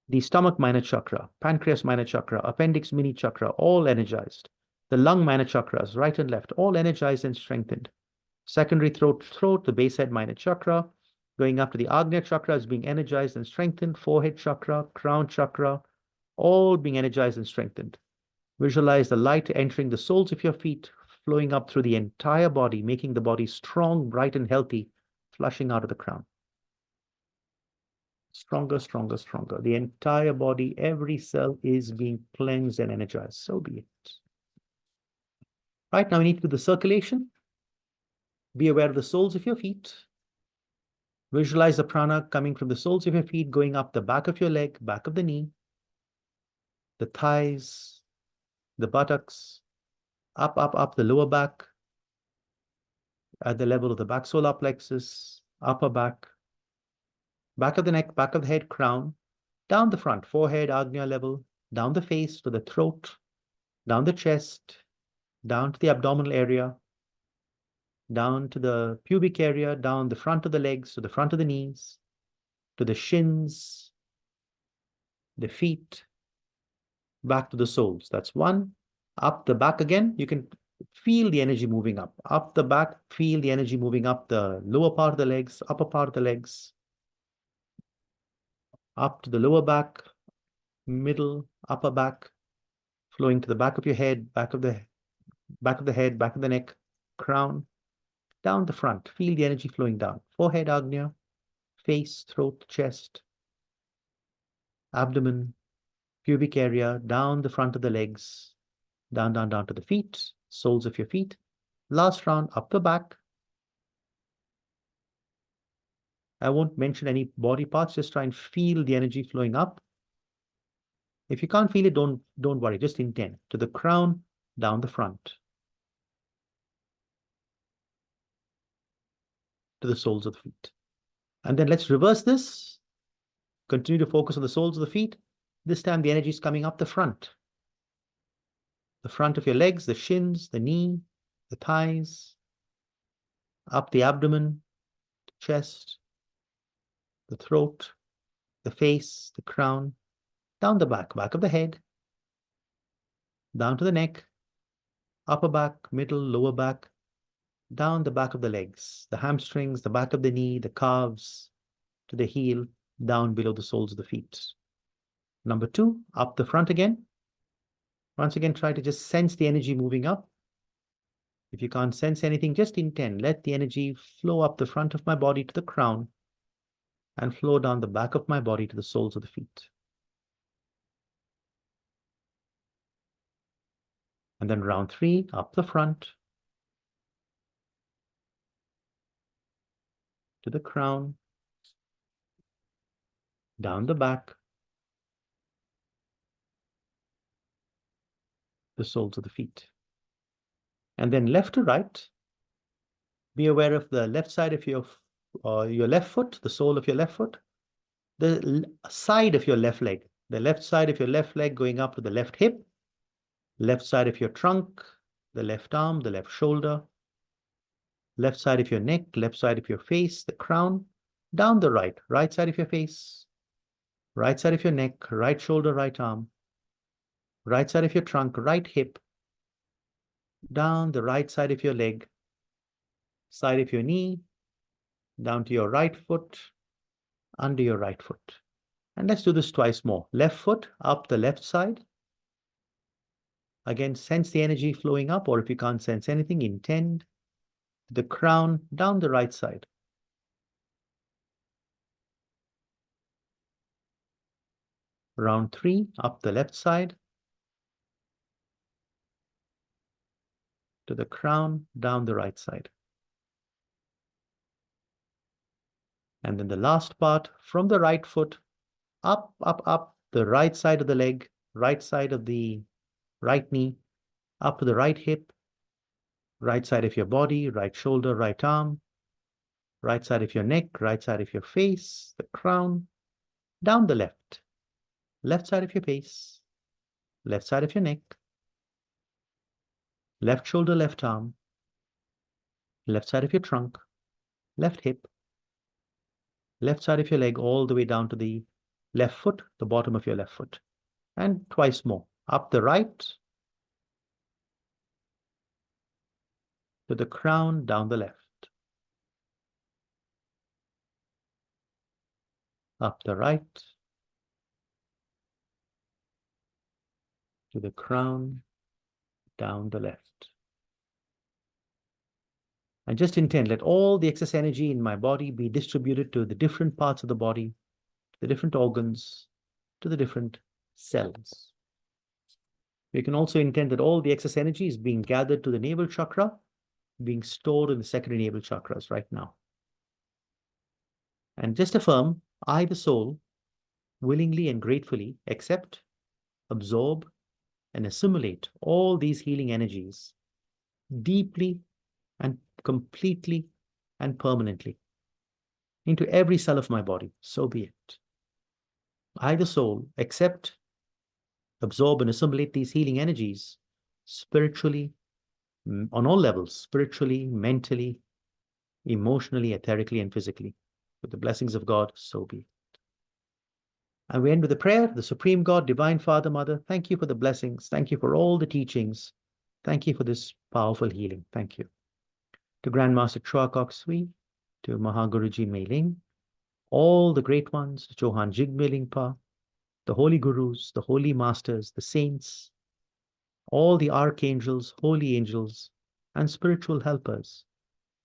The stomach minor chakra, pancreas minor chakra, appendix mini chakra, all energized. The lung minor chakras, right and left, all energized and strengthened. Secondary throat, the base head minor chakra, going up to the Agnya chakra is being energized and strengthened. Forehead chakra, crown chakra, all being energized and strengthened. Visualize the light entering the soles of your feet, flowing up through the entire body, making the body strong, bright, and healthy, flushing out of the crown. Stronger, stronger, stronger. The entire body, every cell is being cleansed and energized. So be it. Right now, we need to do the circulation. Be aware of the soles of your feet. Visualize the prana coming from the soles of your feet, going up the back of your leg, back of the knee, the thighs, the buttocks, up the lower back, at the level of the back solar plexus, upper back, back of the neck, back of the head, crown, down the front, forehead, Agnya level, down the face to the throat, down the chest, down to the abdominal area, down to the pubic area, down the front of the legs, to the front of the knees, to the shins, the feet, back to the soles. That's one. Up the back again, you can feel the energy moving up. Up the back, feel the energy moving up the lower part of the legs, upper part of the legs, up to the lower back, middle, upper back, flowing to the back of your head, back of the head, back of the neck, crown, down the front. Feel the energy flowing down. Forehead, Agnya, face, throat, chest, abdomen, pubic area, down the front of the legs, down to the feet, soles of your feet. Last round, up the back. I won't mention any body parts, just try and feel the energy flowing up. If you can't feel it, don't worry, just intend. To the crown, down the front. To the soles of the feet. And then let's reverse this. Continue to focus on the soles of the feet. This time the energy is coming up the front. The front of your legs, the shins, the knee, the thighs, up the abdomen, the chest, the throat, the face, the crown, down the back of the head, down to the neck, upper back, middle, lower back, down the back of the legs, the hamstrings, the back of the knee, the calves, to the heel, down below the soles of the feet. Number two, up the front again. Once again, try to just sense the energy moving up. If you can't sense anything, just intend. Let the energy flow up the front of my body to the crown and flow down the back of my body to the soles of the feet. And then round 3, up the front, to the crown, down the back, the soles of the feet. And then left to right, be aware of the left side of your left foot, the sole of your left foot, the side of your left leg, the left side of your left leg going up to the left hip, left side of your trunk, the left arm, the left shoulder, left side of your neck, left side of your face, the crown, down the right, right side of your face, right side of your neck, right shoulder, right arm, right side of your trunk, right hip, down the right side of your leg, side of your knee, down to your right foot, under your right foot. And let's do this twice more. Left foot up the left side. Again, sense the energy flowing up, or if you can't sense anything, intend the crown down the right side. Round 3, up the left side, to the crown, down the right side. And then the last part, from the right foot, up, up, up, the right side of the leg, right side of the right knee, up to the right hip, right side of your body, right shoulder, right arm, right side of your neck, right side of your face, the crown, down the left, left side of your face, left side of your neck, left shoulder, left arm, left side of your trunk, left hip, left side of your leg, all the way down to the left foot, the bottom of your left foot. And twice more. Up the right, to the crown, down the left. Up the right, to the crown, down the left. And just intend, let all the excess energy in my body be distributed to the different parts of the body, the different organs, to the different cells. You can also intend that all the excess energy is being gathered to the navel chakra, being stored in the secondary navel chakras right now. And just affirm, I, the soul, willingly and gratefully accept, absorb, and assimilate all these healing energies deeply and completely and permanently into every cell of my body. So be it. I, the soul, accept, absorb, and assimilate these healing energies spiritually, on all levels, spiritually, mentally, emotionally, etherically, and physically. With the blessings of God, so be it. And we end with a prayer. The Supreme God, Divine Father, Mother, thank you for the blessings. Thank you for all the teachings. Thank you for this powerful healing. Thank you. To Grandmaster Chua Kok Sui, to Mahaguruji Mei Ling, all the great ones, Johan Jigme Lingpa, the holy gurus, the holy masters, the saints, all the archangels, holy angels, and spiritual helpers,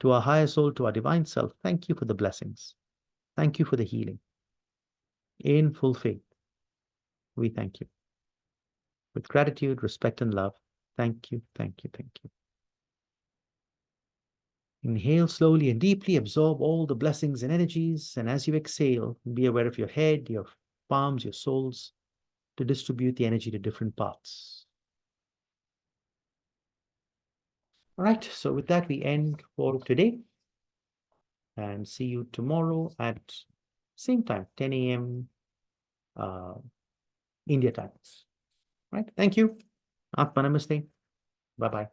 to our higher soul, to our divine self, thank you for the blessings. Thank you for the healing. In full faith, we thank you. With gratitude, respect, and love, thank you, thank you, thank you. Inhale slowly and deeply, absorb all the blessings and energies, and as you exhale, be aware of your head, your palms, your soles, to distribute the energy to different parts. All right, so with that, we end for today, and see you tomorrow at same time, 10 a.m. India time. Right, thank you. Atma Namaste. Bye-bye.